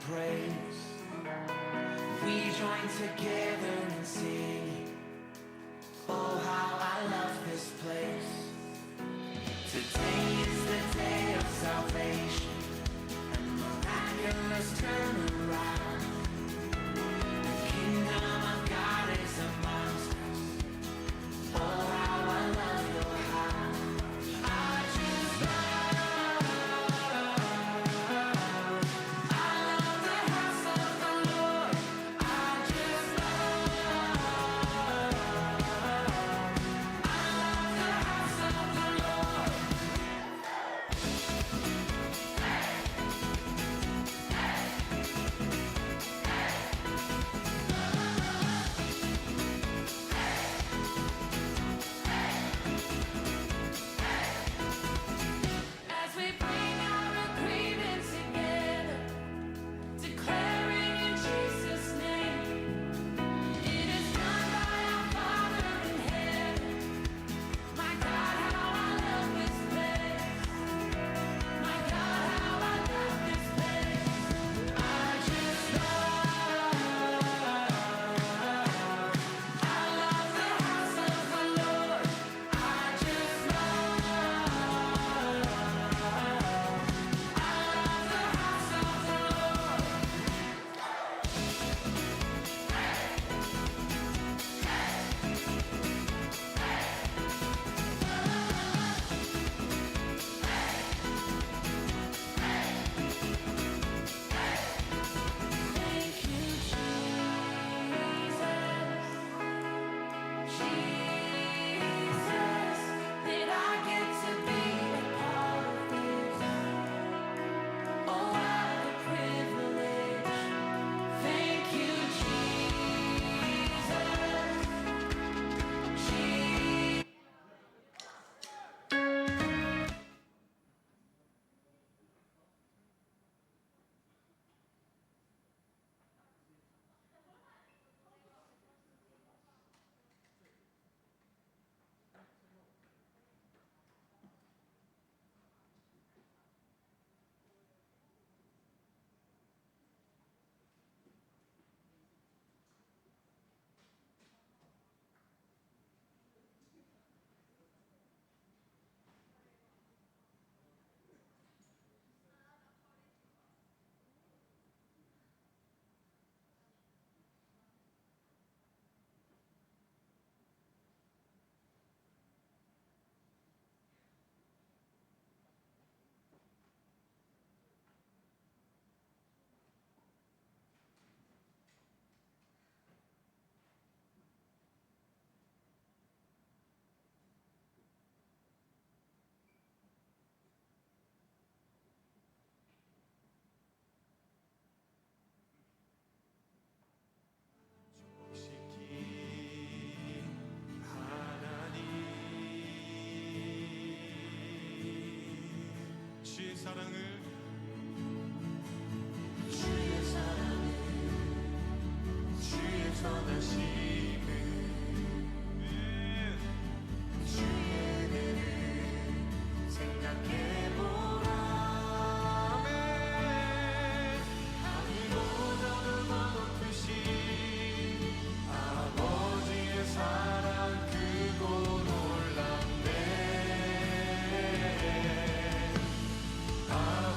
praise. We join together and sing. Oh, how I love this place. Today is the day of salvation and miraculous turnaround. The kingdom of God is amongst us. Oh, how I love your house. I just love, I love the house of the Lord. I just love, I love the house of the Lord. As we bring our agreement together, declaring in Jesus' name, it is done by our Father in heaven. My God, how I love this place. My God, how I love this place. I just love, I love the house of the Lord. I just love, I love the house of the Lord. Thank you, Jesus, Jesus, that I get to be a part of this. Oh, what a privilege. Thank you, Jesus, Jesus. 주의 사랑을 주의 선하심을 주의 은혜를 생각해보라. 아멘. 하늘보다도 더 높으신 아버지의 사랑 크고 놀랍네. 아버지의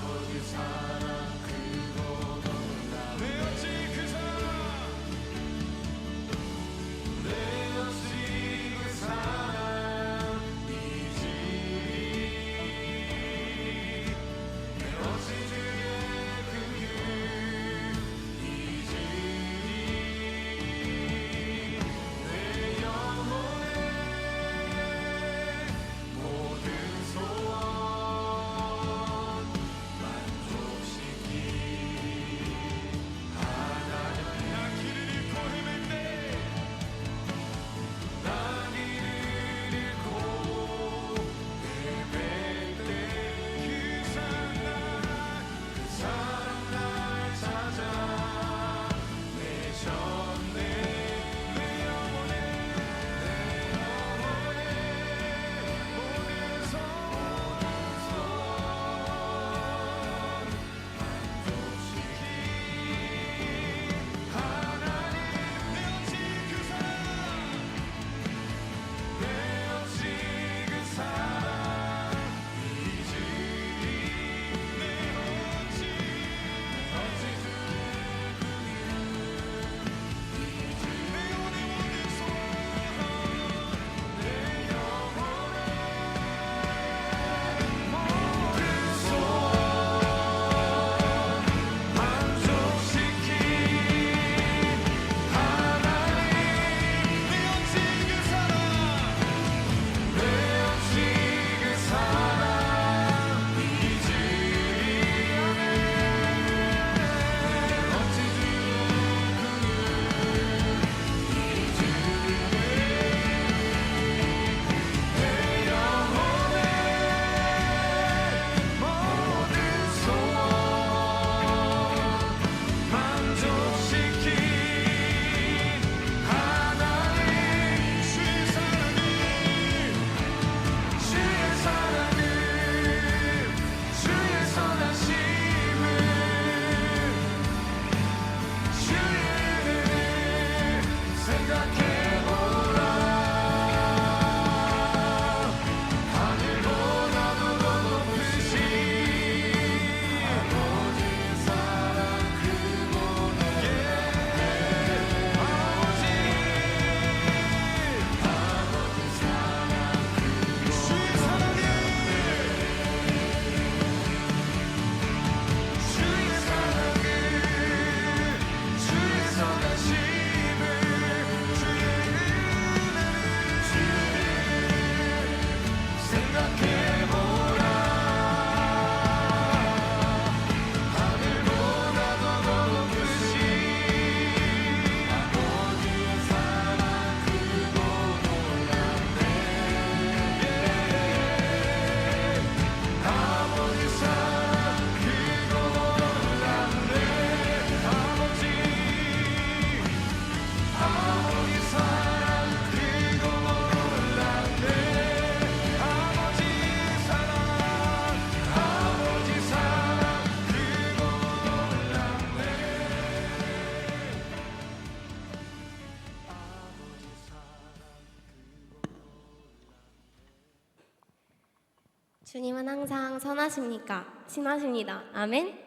주님은 항상 선하십니까? 신하십니다. 아멘.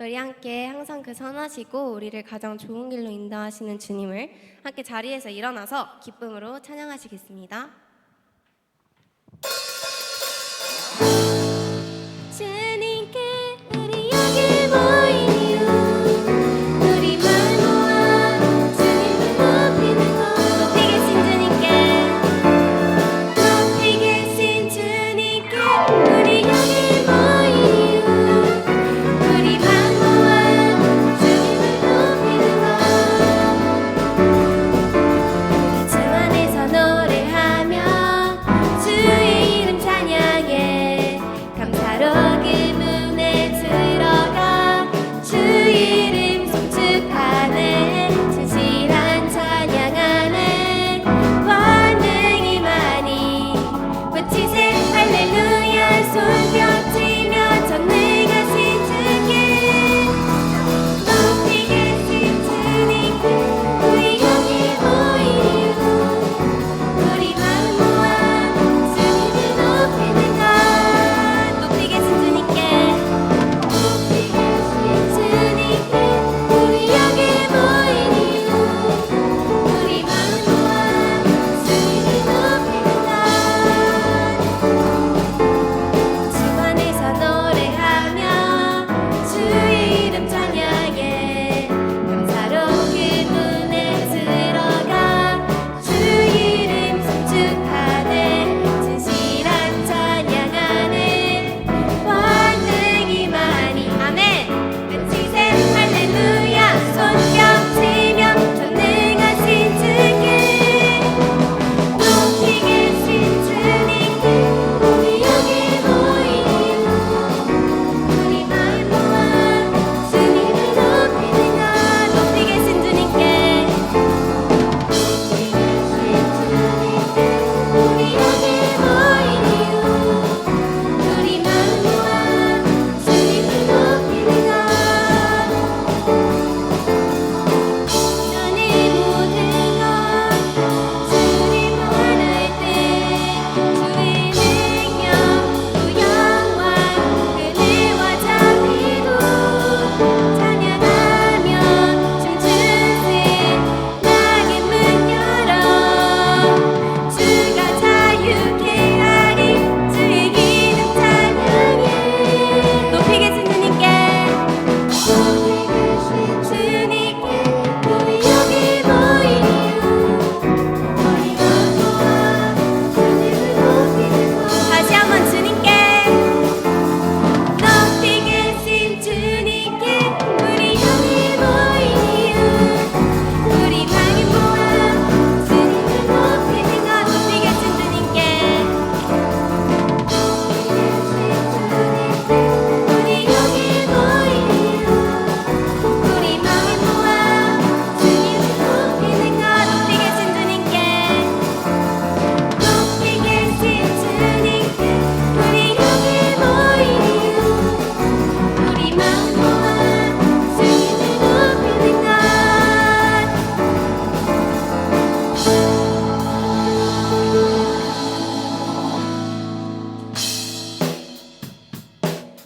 우리 함께 항상 그 선하시고 우리를 가장 좋은 길로 인도하시는 주님을 함께 자리에서 일어나서 기쁨으로 찬양하시겠습니다. 주님께 우리 여기 모인 이유 우리 말 모아 주님을 높이는 것 높이 계신 주님께 높이 계신 주님께 우리 여기 모인 이유 우리 말 모아 주님을 높이는 것 주 안에서 노래하며 주의 이름 찬양해 감사로 그 문에 들어가 주 이름 송축하네 진실한 찬양 안에 반응이 많이 외치세 할렐루야 손뼉치며 전능하신 주께 높이 계신 주님께 우리 여기 모인 이유 우리 마음 모아 주님을 높이는 것 높이 계신 주님께 높이 계신 주님께 우리 여기 모인 이유 우리 마음 모아 주님을 높이는 것주 안에서 노래하며 주의 이름 찬양해 감사로 그 문에 들어가 주 이름 송축하네 진실한 찬양 안에 반응이 많이 아멘 외치세 할렐루야 손뼉치며 전능하신 주께 높이 계신 주님께 우리 여기 모인 이유 우리 마음 모아 주님을 높이는 것 높이 계신 주님께 높이 계신 주님께 우리 여기 모인 이유 우리 마음 모아 주님을 높이는 것 주님 모든 것 주님 원할 때 주의 능력 또 영광 은혜와 자비로 찬양하며 춤추세 낙의 문 열어 주가 자유케 하리 주의 기름 찬양해 높이 계신 주님께 높이 계신 주님께 우리 여기 모인 이유 우리 마음 모아 주님을 높이는 것 다시 한번 주님께 높이 계신 주님께 우리 여기 모인 이유 우리 마음 모아 주님을 높이는 것 높이 계신 주님께 높이 계신 주님께 우리 여기 모인 이유 우리 마음 모아 주님을 높이는 것 높이 계신 주님께 높이 계신 주님께 우리 여기 모인 이유 우리 마음 모아 주님을 높이는 것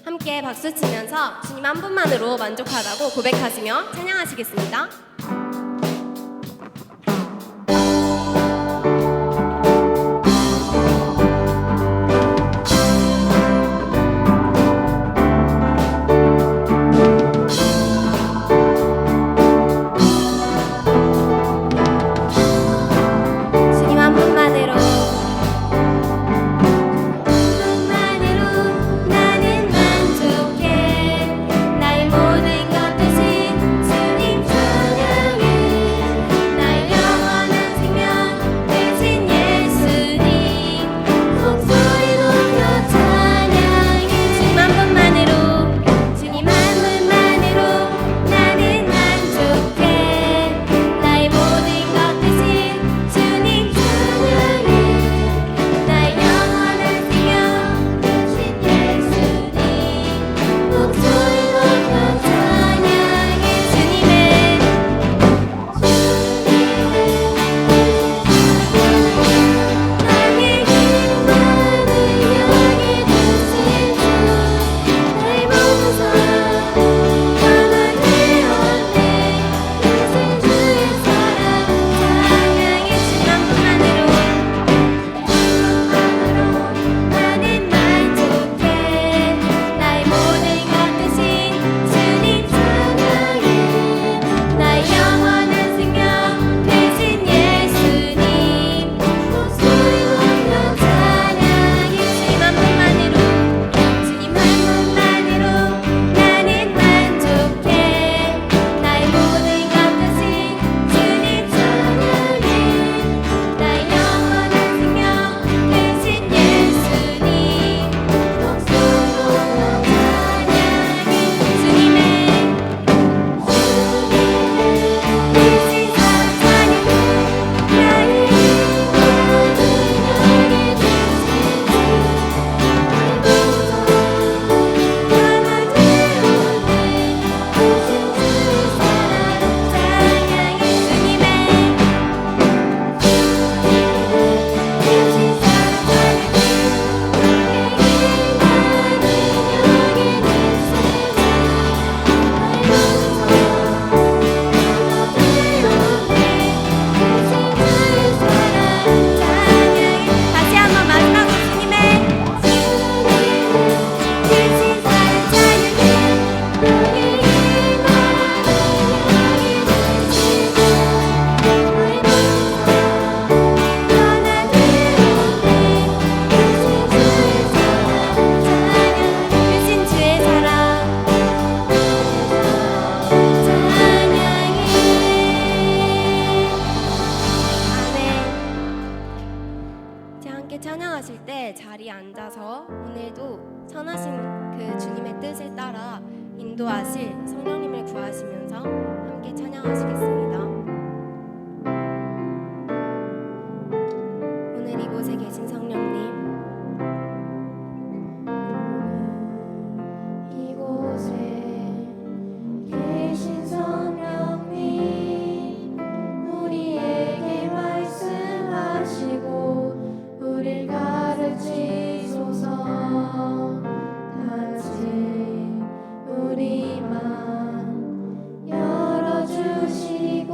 함께 박수 치면서 주님 한 분만으로 만족하다고 고백하시며 찬양하시겠습니다. 주님 한 분만으로 나는 만족해 나의 모든 것 대신 주님 찬양 그 주님의 뜻을 따라 인도하실 성령님을 구하시면서 함께 찬양하시겠습니다. 오늘 이곳에 계신 성령님, 이곳에 계신 성령님 우리에게 말씀하시고 우릴 가르치소서. 다시 우리 맘 열어주시고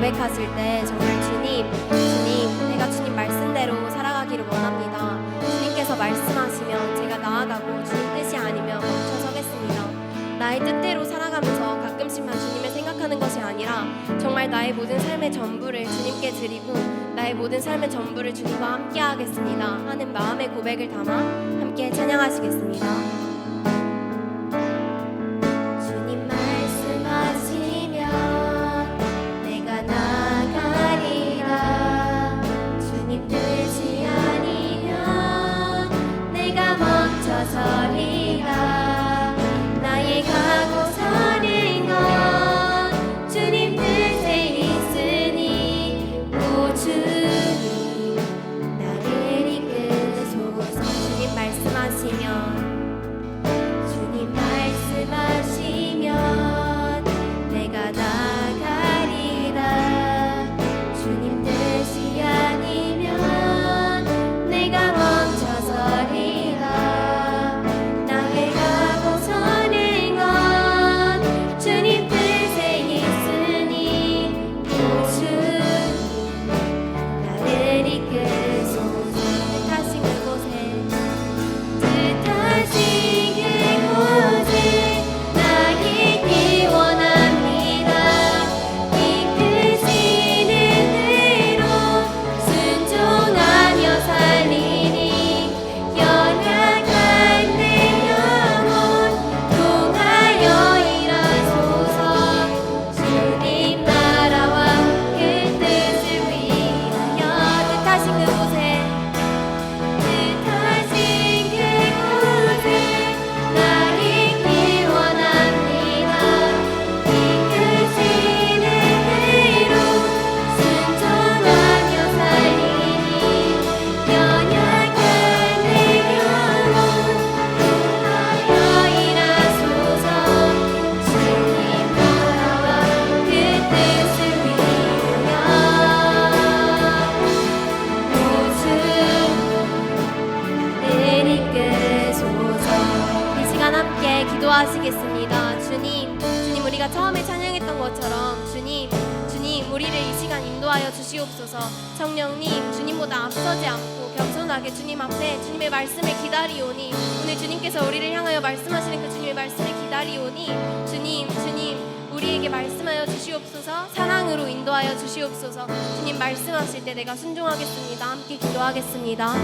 고백하실 때 정말 주님, 내가 주님 말씀대로 살아가기를 원합니다. 주님께서 말씀하시면 제가 나아가고 주님 뜻이 아니면 멈춰서겠습니다. 나의 뜻대로 살아가면서 가끔씩만 주님을 생각하는 것이 아니라 정말 나의 모든 삶의 전부를 주님께 드리고 나의 모든 삶의 전부를 주님과 함께 하겠습니다 하는 마음의 고백을 담아 함께 찬양하시겠습니다. 주님 말씀하시면 내가 나가리라. 주님 뜻이 아니면 내가 멈춰서리라. 나의 가고 서는 건 주님 뜻에 있으니 오 주님 나를 이끄소서. 주님 말씀하시면 주님 말씀하시면 내가 나가리라. 주님 뜻이 아니면 내가 멈춰서리라. 나의 가고 서는 건 주님 뜻에 있으니 오 주님 나를 이끄소서. 뜻하신 그곳에 뜻하신 그곳에 나 있기 원합니다. 이끄시는 대로 순종하며 살리니 연약한 내 영혼 통하여 일하소서. 주님 나라와 그 뜻을 위하여 뜻하신 그곳에 뜻하신 그곳에 나 있기 원합니다. 이끄시는 대로 순종하며 살리니 연약한 내 영혼 통하여 일하소서. 주님 나라와 그 뜻을 위하여 늘 이끄소서. 이 시간 함께 기도하시겠습니다. 주님 우리가 처음에 찬양했던 것처럼 주님 우리를 이 시간 인도하여 주시옵소서. 성령님 주님보다 앞서지 않고 겸손하게 주님 앞에 주님의 말씀을 기다리오니 오늘 주님께서 우리를 향하여 말씀하시는 그 주님의 말씀을 기다리오니 주님 우리에게 말씀하여 주시옵소서. 사랑으로 인도하여 주시옵소서. 주님 말씀하실 때 내가 순종하겠습니다. 함께 기도하겠습니다.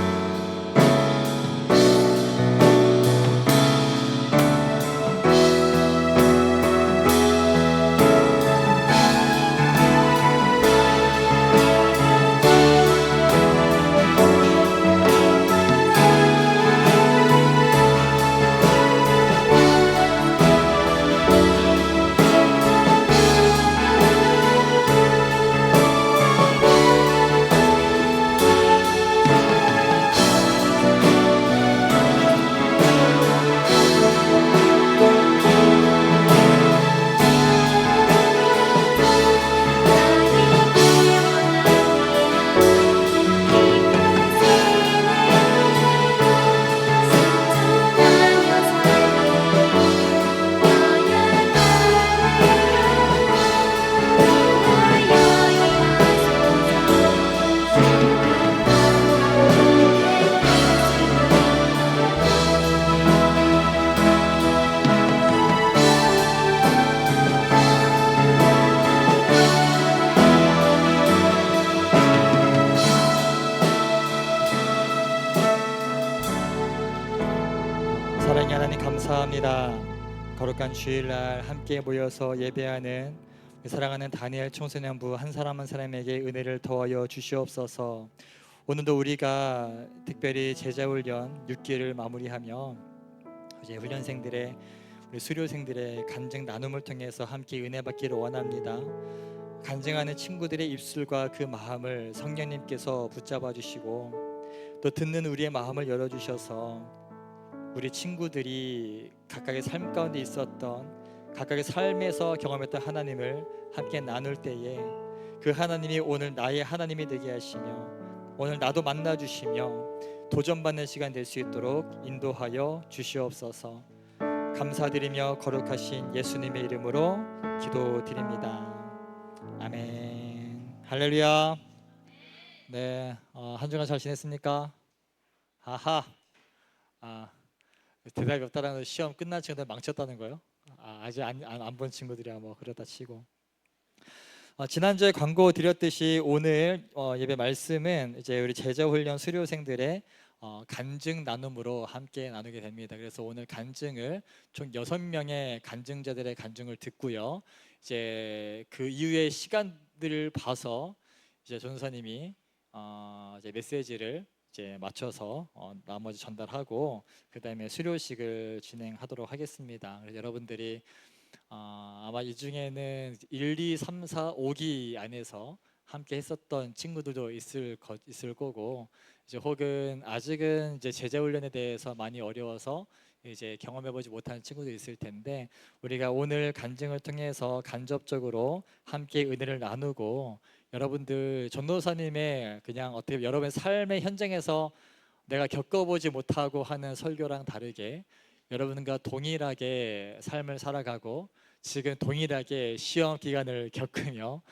사랑의 하나님 감사합니다. 거룩한 주일날 함께 모여서 예배하는 사랑하는 다니엘 청소년부 한 사람 한 사람에게 은혜를 더하여 주시옵소서. 오늘도 우리가 특별히 제자훈련 6기를 마무리하며 이제 훈련생들의 우리 수료생들의 간증 나눔을 통해서 함께 은혜 받기를 원합니다. 간증하는 친구들의 입술과 그 마음을 성령님께서 붙잡아 주시고 또 듣는 우리의 마음을 열어주셔서 우리 친구들이 각각의 삶 가운데 있었던 각각의 삶에서 경험했던 하나님을 함께 나눌 때에 그 하나님이 오늘 나의 하나님이 되게 하시며 오늘 나도 만나 주시며 도전받는 시간 될 수 있도록 인도하여 주시옵소서. 감사드리며 거룩하신 예수님의 이름으로 기도드립니다. 아멘. 할렐루야. 네, 한 주간 잘 지냈습니까? 아하. 대답이 없다라는 건 시험 끝난 친구들 망쳤다는 거요? 아직 안 본 친구들이야 뭐 그러다 치고. 지난주에 광고 드렸듯이 오늘 예배 말씀은 이제 우리 제자훈련 수료생들의 간증 나눔으로 함께 나누게 됩니다. 그래서 오늘 간증을 총 6명의 간증자들의 간증을 듣고요. 이제 그 이후의 시간들을 봐서 이제 전사님이 이제 메시지를 이제 맞춰서 나머지 전달하고 그 다음에 수료식을 진행하도록 하겠습니다. 그래서 여러분들이 아마 이 중에는 1, 2, 3, 4, 5기 안에서 함께 했었던 친구들도 있을 거고 이제 혹은 아직은 이제 제자 훈련에 대해서 많이 어려워서 이제 경험해보지 못하는 친구도 있을 텐데 우리가 오늘 간증을 통해서 간접적으로 함께 은혜를 나누고 여러분들 전도사님의 그냥 어떻게 여러분의 삶의 현장에서 내가 겪어보지 못하고 하는 설교랑 다르게 여러분과 동일하게 삶을 살아가고 지금 동일하게 시험 기간을 겪으며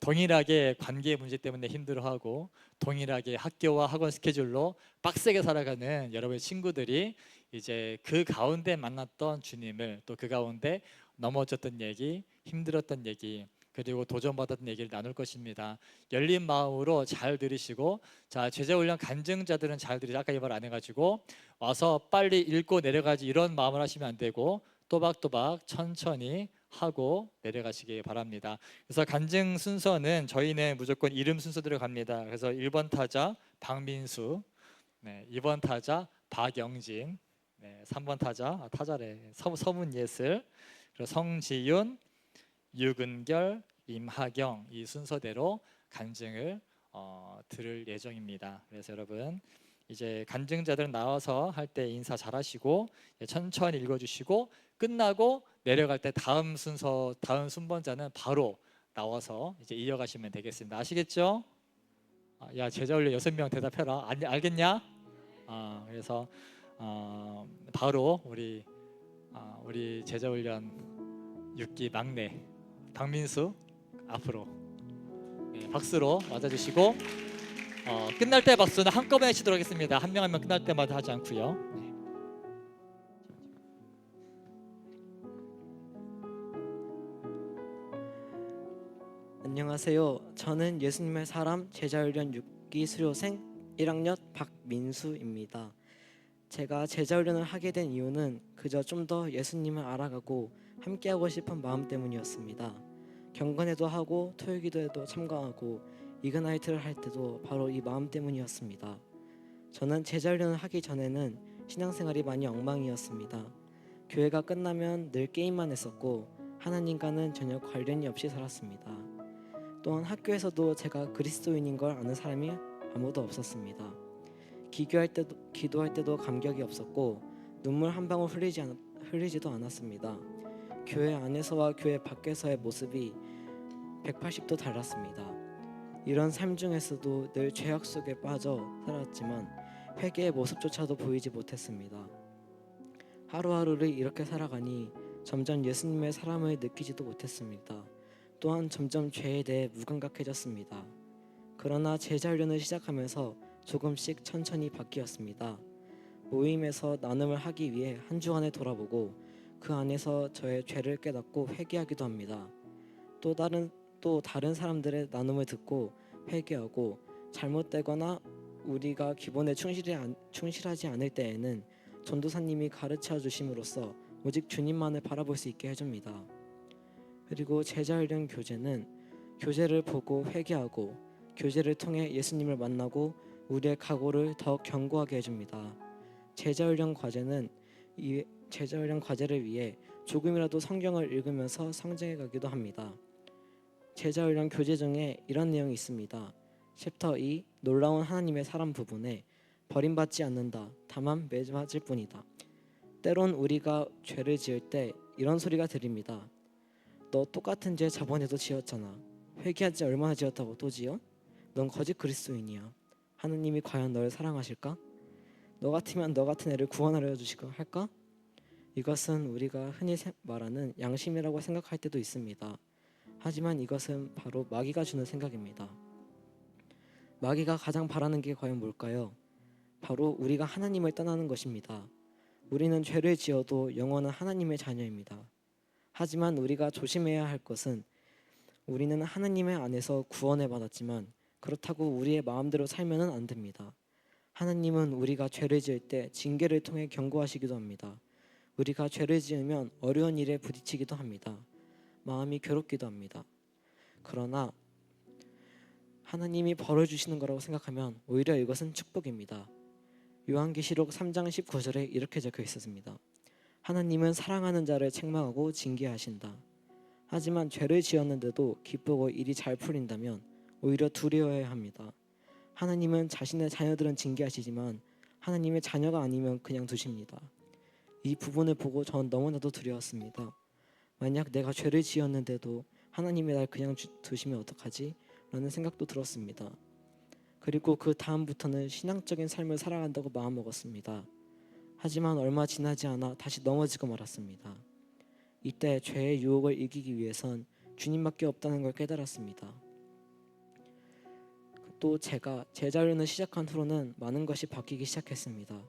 동일하게 관계 문제 때문에 힘들어하고 동일하게 학교와 학원 스케줄로 빡세게 살아가는 여러분의 친구들이 이제 그 가운데 만났던 주님을 또 그 가운데 넘어졌던 얘기, 힘들었던 얘기 그리고 도전받았던 얘기를 나눌 것입니다. 열린 마음으로 잘 들으시고 자 제자훈련 간증자들은 잘 들으시 아까 이 말 안 해가지고 와서 빨리 읽고 내려가지 이런 마음을 하시면 안 되고 또박또박 천천히 하고 내려가시기 바랍니다. 그래서 간증 순서는 저희는 무조건 이름 순서대로 갑니다. 그래서 1번 타자 박민수, 2번 타자 박영진, 3번 타자 타자래 서문예슬, 그리고 성지윤, 유근결, 임하경 이 순서대로 간증을 들을 예정입니다. 그래서 여러분 이제 간증자들 나와서 할 때 인사 잘하시고 천천히 읽어주시고 끝나고 내려갈 때 다음 순번자는 바로 나와서 이제 이어가시면 되겠습니다. 아시겠죠? 야 제자훈련 6명 대답해라. 알겠냐? 그래서 바로 우리 제자훈련 6기 막내 박민수 앞으로 박수로 맞아주시고 끝날 때 박수는 한꺼번에 치도록 하겠습니다. 한 명 한 명 끝날 때마다 하지 않고요. 안녕하세요. 저는 예수님의 사람 제자훈련 6기 수료생 1학년 박민수입니다. 제가 제자훈련을 하게 된 이유는 그저 좀 더 예수님을 알아가고 함께하고 싶은 마음 때문이었습니다. 경건회도 하고 토요기도에도 참가하고 이그나이트를 할 때도 바로 이 마음 때문이었습니다. 저는 제자훈련을 하기 전에는 신앙생활이 많이 엉망이었습니다. 교회가 끝나면 늘 게임만 했었고 하나님과는 전혀 관련이 없이 살았습니다. 또한 학교에서도 제가 그리스도인인 걸 아는 사람이 아무도 없었습니다. 기도할 때도 감격이 없었고 눈물 한 방울 흘리지도 않았습니다. 교회 안에서와 교회 밖에서의 모습이 180도 달랐습니다. 이런 삶 중에서도 늘 죄악 속에 빠져 살았지만 회개의 모습조차도 보이지 못했습니다. 하루하루를 이렇게 살아가니 점점 예수님의 사랑을 느끼지도 못했습니다. 또한 점점 죄에 대해 무감각해졌습니다. 그러나 제자훈련을 시작하면서 조금씩 천천히 바뀌었습니다. 모임에서 나눔을 하기 위해 한 주간을 돌아보고 그 안에서 저의 죄를 깨닫고 회개하기도 합니다. 또 다른 사람들의 나눔을 듣고 회개하고 잘못되거나 우리가 기본에 충실하지 않을 때에는 전도사님이 가르쳐 주심으로써 오직 주님만을 바라볼 수 있게 해줍니다. 그리고 제자훈련 교제는 교제를 보고 회개하고 교제를 통해 예수님을 만나고 우리의 각오를 더 견고하게 해줍니다. 제자훈련 과제를 위해 조금이라도 성경을 읽으면서 성장해 가기도 합니다. 제자훈련 교재 중에 이런 내용이 있습니다. 챕터 2 놀라운 하나님의 사람 부분에 버림받지 않는다. 다만 매맞을 뿐이다. 때론 우리가 죄를 지을 때 이런 소리가 들립니다. 너 똑같은 죄 저번에도 지었잖아. 회개한 지 얼마나 지었다고 또 지어? 넌 거짓 그리스도인이야. 하느님이 과연 너를 사랑하실까? 너 같으면 너 같은 애를 구원하려 주실까 할까? 이것은 우리가 흔히 말하는 양심이라고 생각할 때도 있습니다. 하지만 이것은 바로 마귀가 주는 생각입니다. 마귀가 가장 바라는 게 과연 뭘까요? 바로 우리가 하나님을 떠나는 것입니다. 우리는 죄를 지어도 영원한 하나님의 자녀입니다. 하지만 우리가 조심해야 할 것은 우리는 하나님의 안에서 구원을 받았지만 그렇다고 우리의 마음대로 살면은 안 됩니다. 하나님은 우리가 죄를 지을 때 징계를 통해 경고하시기도 합니다. 우리가 죄를 지으면 어려운 일에 부딪히기도 합니다. 마음이 괴롭기도 합니다. 그러나 하나님이 벌을 주시는 거라고 생각하면 오히려 이것은 축복입니다. 요한계시록 3장 19절에 이렇게 적혀 있었습니다. 하나님은 사랑하는 자를 책망하고 징계하신다. 하지만 죄를 지었는데도 기쁘고 일이 잘 풀린다면 오히려 두려워해야 합니다. 하나님은 자신의 자녀들은 징계하시지만 하나님의 자녀가 아니면 그냥 두십니다. 이 부분을 보고 전 너무나도 두려웠습니다. 만약 내가 죄를 지었는데도 하나님이 날 그냥 두시면 어떡하지? 라는 생각도 들었습니다. 그리고 그 다음부터는 신앙적인 삶을 살아간다고 마음먹었습니다. 하지만 얼마 지나지 않아 다시 넘어지고 말았습니다. 이때 죄의 유혹을 이기기 위해선 주님밖에 없다는 걸 깨달았습니다. 또 제가 제자훈련을 시작한 후로는 많은 것이 바뀌기 시작했습니다.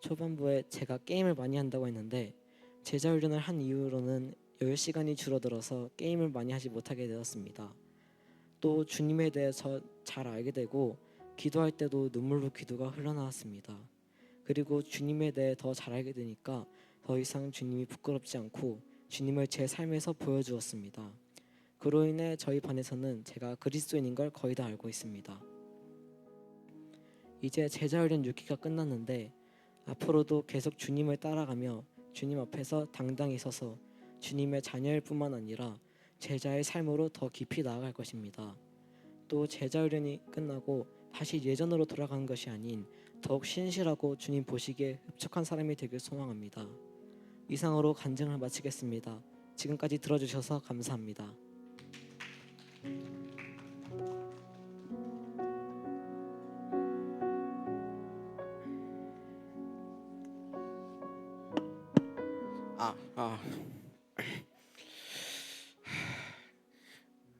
초반부에 제가 게임을 많이 한다고 했는데 제자훈련을 한 이후로는 여유 시간이 줄어들어서 게임을 많이 하지 못하게 되었습니다. 또 주님에 대해서 잘 알게 되고 기도할 때도 눈물로 기도가 흘러나왔습니다. 그리고 주님에 대해 더 잘 알게 되니까 더 이상 주님이 부끄럽지 않고 주님을 제 삶에서 보여주었습니다. 그로 인해 저희 반에서는 제가 그리스도인인 걸 거의 다 알고 있습니다. 이제 제자훈련 6기가 끝났는데 앞으로도 계속 주님을 따라가며 주님 앞에서 당당히 서서 주님의 자녀일 뿐만 아니라 제자의 삶으로 더 깊이 나아갈 것입니다. 또 제자훈련이 끝나고 다시 예전으로 돌아가는 것이 아닌 더욱 신실하고 주님 보시기에 흡족한 사람이 되길 소망합니다. 이상으로 간증을 마치겠습니다. 지금까지 들어주셔서 감사합니다.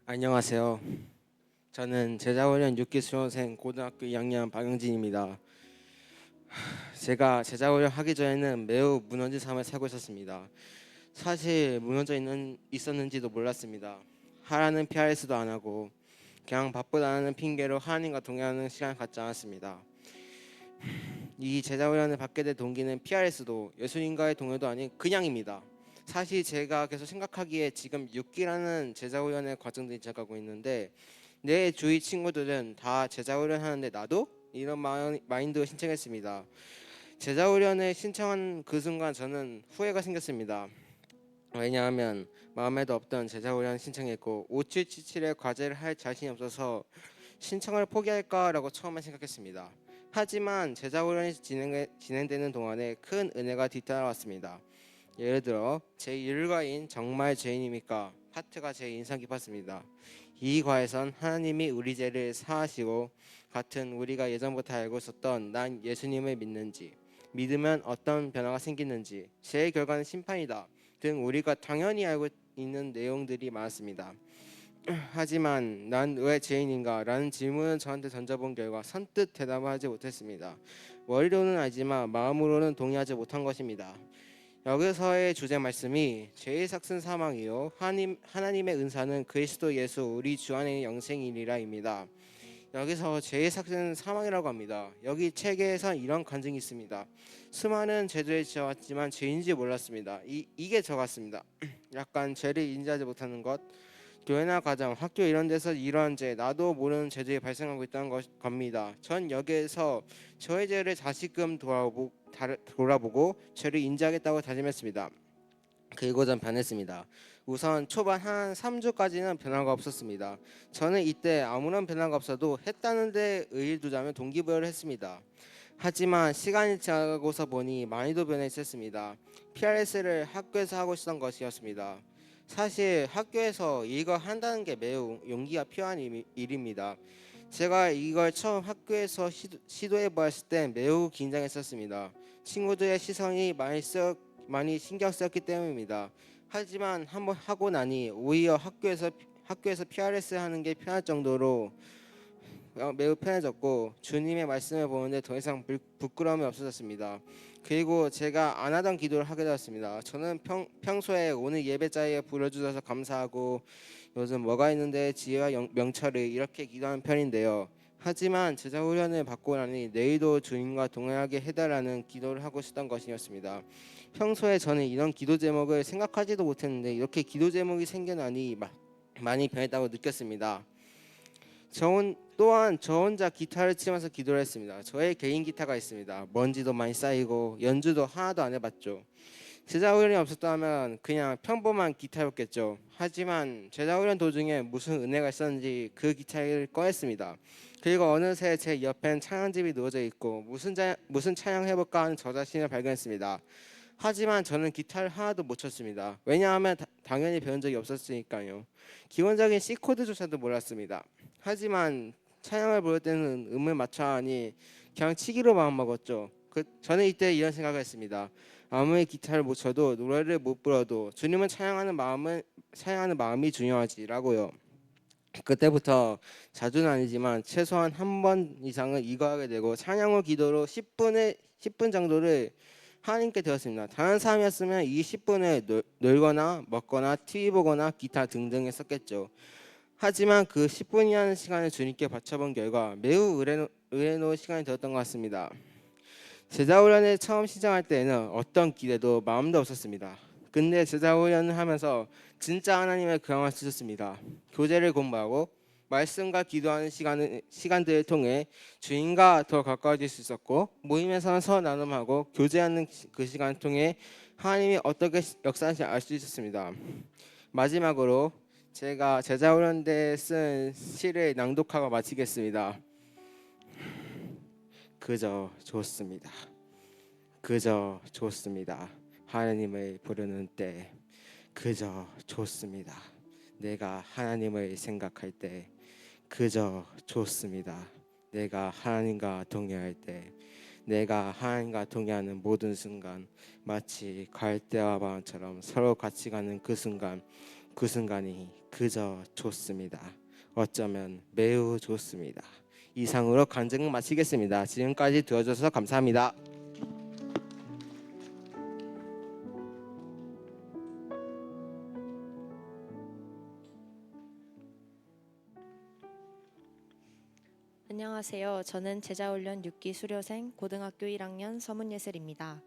안녕하세요. 저는 제자훈련 6기 수료생 고등학교 2학년 박영진입니다. 제가 제자훈련 하기 전에는 매우 무너진 삶을 살고 있었습니다. 사실 있었는지도 몰랐습니다. 하라는 PRS도 안 하고 그냥 바쁘다는 핑계로 하나님과 동행하는 시간을 갖지 않았습니다. 이 제자훈련을 받게 된 동기는 PRS도 예수님과의 동행도 아닌 그냥입니다. 사실 제가 계속 생각하기에 지금 6기라는 제자훈련의 과정들이 지나가고 있는데 내 주위 친구들은 다 제자훈련 하는데 나도? 이런 마인드로 신청했습니다. 제자훈련을 신청한 그 순간 저는 후회가 생겼습니다. 왜냐하면 마음에도 없던 제자훈련 신청했고 5777의 과제를 할 자신이 없어서 신청을 포기할까라고 처음에 생각했습니다. 하지만 제자훈련이 진행되는 동안에 큰 은혜가 뒤따라왔습니다. 예를 들어 제 일과인 정말 죄인입니까? 파트가 제일 인상 깊었습니다. 이 과에선 하나님이 우리 죄를 사하시고 같은 우리가 예전부터 알고 있었던 난 예수님을 믿는지 믿으면 어떤 변화가 생기는지 죄의 결과는 심판이다 등 우리가 당연히 알고 있는 내용들이 많았습니다. 하지만 난 왜 죄인인가? 라는 질문을 저한테 던져본 결과 선뜻 대답을 하지 못했습니다. 머리로는 알지만 마음으로는 동의하지 못한 것입니다. 여기서의 주제 말씀이 죄의 삭은 사망이요 하나님의 은사는 그리스도 예수 우리 주 안에 영생이니라입니다. 여기서 죄의 삭은 사망이라고 합니다. 여기 책에선 이런 간증이 있습니다. 수많은 죄들을 지어왔지만 죄인지 몰랐습니다. 이게 저 같습니다. 약간 죄를 인지하지 못하는 것, 교회나 가정, 학교 이런 데서 이러한 죄, 나도 모르는 죄들이 발생하고 있다는 겁니다. 전 여기에서 저의 죄를 다시금 돌아보고 죄를 인지하겠다고 다짐했습니다. 그리고 전 변했습니다. 우선 초반 한 3주까지는 변화가 없었습니다. 저는 이때 아무런 변화가 없어도 했다는 데 의의를 두자면 동기부여를 했습니다. 하지만 시간이 지나고서 보니 많이도 변해 있었습니다. PRS를 학교에서 하고 있었던 것이었습니다. 사실 학교에서 이거 한다는 게 매우 용기가 필요한 일입니다. 제가 이걸 처음 학교에서 시도해 보았을 때 매우 긴장했었습니다. 친구들의 시선이 많이 신경 쓰였기 때문입니다. 하지만 한번 하고 나니 오히려 학교에서 PRS 하는 게 편할 정도로 매우 편해졌고 주님의 말씀을 보는데 더 이상 부끄러움이 없어졌습니다. 그리고 제가 안 하던 기도를 하게 되었습니다. 저는 평소에 오늘 예배 자리에 불러주셔서 감사하고 요즘 뭐가 있는데 지혜와 명철을 이렇게 기도하는 편인데요. 하지만 제자 훈련을 받고 나니 내일도 주님과 동행하게 해달라는 기도를 하고 싶던 것이었습니다. 평소에 저는 이런 기도 제목을 생각하지도 못했는데 이렇게 기도 제목이 생겨나니 많이 변했다고 느꼈습니다. 또한 저 혼자 기타를 치면서 기도를 했습니다. 저의 개인 기타가 있습니다. 먼지도 많이 쌓이고 연주도 하나도 안 해봤죠. 제자훈련이 없었다면 그냥 평범한 기타였겠죠. 하지만 제자훈련 도중에 무슨 은혜가 있었는지 그 기타를 꺼냈습니다. 그리고 어느새 제 옆엔 찬양집이 놓여져 있고 무슨 찬양 해볼까 하는 저 자신을 발견했습니다. 하지만 저는 기타를 하나도 못 쳤습니다. 왜냐하면 당연히 배운 적이 없었으니까요. 기본적인 C 코드조차도 몰랐습니다. 하지만 찬양을 부를 때는 음을 맞춰야 하니 그냥 치기로 마음먹었죠. 저는 이때 이런 생각을 했습니다. 아무리 기타를 못 쳐도 노래를 못 불러도 주님은 찬양하는 마음이 중요하지라고요. 그때부터 자주는 아니지만 최소한 한 번 이상은 이거 하게 되고 찬양후 기도로 10분 정도를 하나님께 드렸습니다. 다른 사람이었으면 이 10분을 놀거나 먹거나 TV 보거나 기타 등등 했었겠죠. 하지만 그 10분이라는 시간을 주님께 바쳐본 결과 매우 의외로운 시간이 되었던 것 같습니다. 제자훈련을 처음 시작할 때에는 어떤 기대도 마음도 없었습니다. 근데 제자훈련을 하면서 진짜 하나님의 교양을 쓰셨습니다. 교재를 공부하고 말씀과 기도하는 시간들을 통해 주님과 더 가까워질 수 있었고 모임에서는 서로 나눔하고 교제하는 그 시간을 통해 하나님이 어떻게 역사하시는지 알 수 있었습니다. 마지막으로 제가 제자훈련 때 쓴 시를 낭독하고 마치겠습니다. 그저 좋습니다. 그저 좋습니다. 하나님을 부르는 때 그저 좋습니다. 내가 하나님을 생각할 때 그저 좋습니다. 내가 하나님과 동행할 때 내가 하나님과 동행하는 모든 순간 마치 갈대와 바람처럼 서로 같이 가는 그 순간이 그저 좋습니다. 어쩌면 매우 좋습니다. 이상으로 간증을 마치겠습니다. 지금까지 들어줘서 감사합니다. 안녕하세요. 저는 제자훈련 6기 수료생 고등학교 1학년 서문예슬입니다.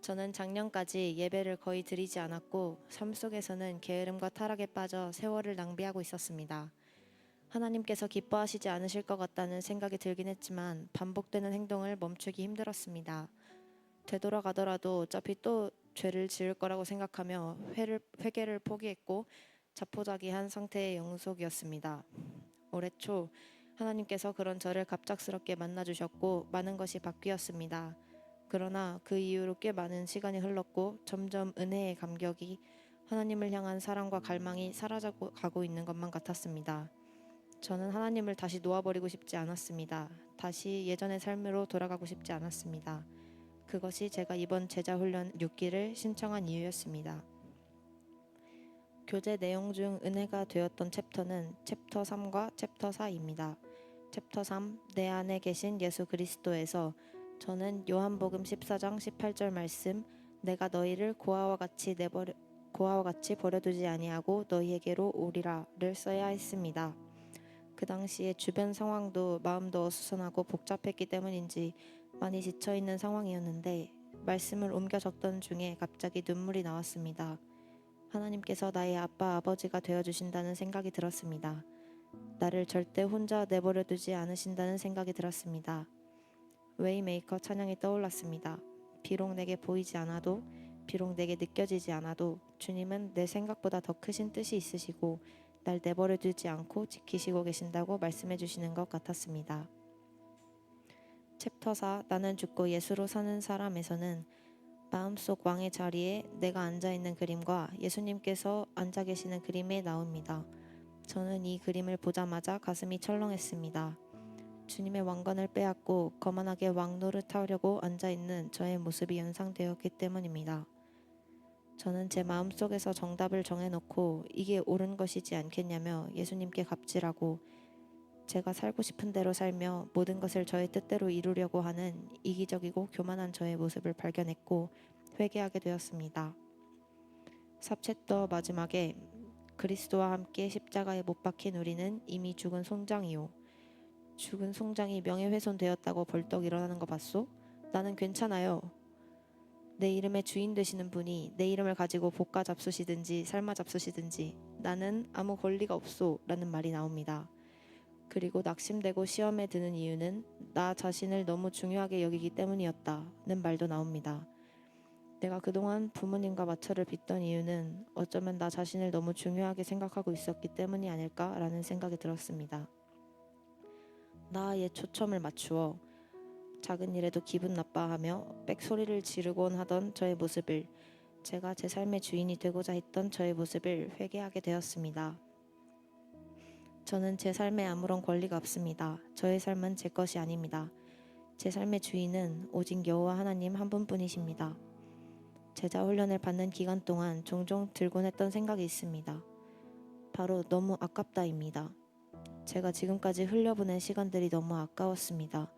저는 작년까지 예배를 거의 드리지 않았고 삶 속에서는 게으름과 타락에 빠져 세월을 낭비하고 있었습니다. 하나님께서 기뻐하시지 않으실 것 같다는 생각이 들긴 했지만 반복되는 행동을 멈추기 힘들었습니다. 되돌아가더라도 어차피 또 죄를 지을 거라고 생각하며 회개를 포기했고 자포자기한 상태의 영속이었습니다. 올해 초 하나님께서 그런 저를 갑작스럽게 만나주셨고 많은 것이 바뀌었습니다. 그러나 그 이후로 꽤 많은 시간이 흘렀고 점점 은혜의 감격이 하나님을 향한 사랑과 갈망이 사라져가고 있는 것만 같았습니다. 저는 하나님을 다시 놓아버리고 싶지 않았습니다. 다시 예전의 삶으로 돌아가고 싶지 않았습니다. 그것이 제가 이번 제자훈련 6기를 신청한 이유였습니다. 교재 내용 중 은혜가 되었던 챕터는 챕터 3과 챕터 4입니다. 챕터 3, 내 안에 계신 예수 그리스도에서 저는 요한복음 14장 18절 말씀 내가 너희를 고아와 같이 버려두지 아니하고 너희에게로 오리라를 써야 했습니다. 그 당시에 주변 상황도 마음도 어수선하고 복잡했기 때문인지 많이 지쳐있는 상황이었는데 말씀을 옮겨 적던 중에 갑자기 눈물이 나왔습니다. 하나님께서 나의 아빠 아버지가 되어주신다는 생각이 들었습니다. 나를 절대 혼자 내버려두지 않으신다는 생각이 들었습니다. 웨이메이커 찬양이 떠올랐습니다. 비록 내게 보이지 않아도 비록 내게 느껴지지 않아도 주님은 내 생각보다 더 크신 뜻이 있으시고 날 내버려두지 않고 지키시고 계신다고 말씀해 주시는 것 같았습니다. 챕터 4 나는 죽고 예수로 사는 사람에서는 마음속 왕의 자리에 내가 앉아있는 그림과 예수님께서 앉아 계시는 그림이 나옵니다. 저는 이 그림을 보자마자 가슴이 철렁했습니다. 주님의 왕관을 빼앗고 거만하게 왕 노릇하려고 앉아있는 저의 모습이 연상되었기 때문입니다. 저는 제 마음속에서 정답을 정해놓고 이게 옳은 것이지 않겠냐며 예수님께 갑질하고 제가 살고 싶은 대로 살며 모든 것을 저의 뜻대로 이루려고 하는 이기적이고 교만한 저의 모습을 발견했고 회개하게 되었습니다. 삽챕터 마지막에 그리스도와 함께 십자가에 못 박힌 우리는 이미 죽은 송장이요. 죽은 송장이 명예훼손되었다고 벌떡 일어나는 거 봤소? 나는 괜찮아요. 내 이름의 주인 되시는 분이 내 이름을 가지고 볶아 잡수시든지 삶아 잡수시든지 나는 아무 권리가 없소 라는 말이 나옵니다. 그리고 낙심되고 시험에 드는 이유는 나 자신을 너무 중요하게 여기기 때문이었다는 말도 나옵니다. 내가 그동안 부모님과 마찰을 빚던 이유는 어쩌면 나 자신을 너무 중요하게 생각하고 있었기 때문이 아닐까라는 생각이 들었습니다. 나의 초점을 맞추어 작은 일에도 기분 나빠하며 빽소리를 지르곤 하던 저의 모습을, 제가 제 삶의 주인이 되고자 했던 저의 모습을 회개하게 되었습니다. 저는 제 삶에 아무런 권리가 없습니다. 저의 삶은 제 것이 아닙니다. 제 삶의 주인은 오직 여호와 하나님 한 분뿐이십니다. 제자 훈련을 받는 기간 동안 종종 들곤 했던 생각이 있습니다. 바로 너무 아깝다입니다. 제가 지금까지 흘려보낸 시간들이 너무 아까웠습니다.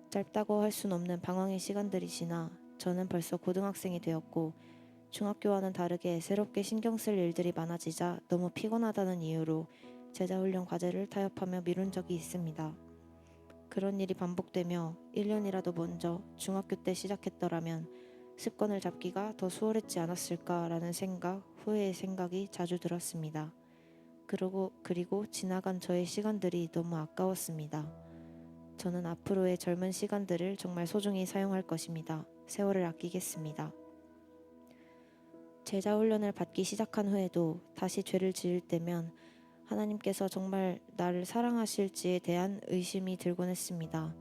짧다고 할 순 없는 방황의 시간들이 지나 저는 벌써 고등학생이 되었고 중학교와는 다르게 새롭게 신경 쓸 일들이 많아지자 너무 피곤하다는 이유로 제자훈련 과제를 타협하며 미룬 적이 있습니다. 그런 일이 반복되며 1년이라도 먼저 중학교 때 시작했더라면 습관을 잡기가 더 수월했지 않았을까라는 생각, 후회의 생각이 자주 들었습니다. 그리고 지나간 저의 시간들이 너무 아까웠습니다. 저는 앞으로의 젊은 시간들을 정말 소중히 사용할 것입니다. 세월을 아끼겠습니다. 제자훈련을 받기 시작한 후에도 다시 죄를 지을 때면 하나님께서 정말 나를 사랑하실지에 대한 의심이 들곤 했습니다.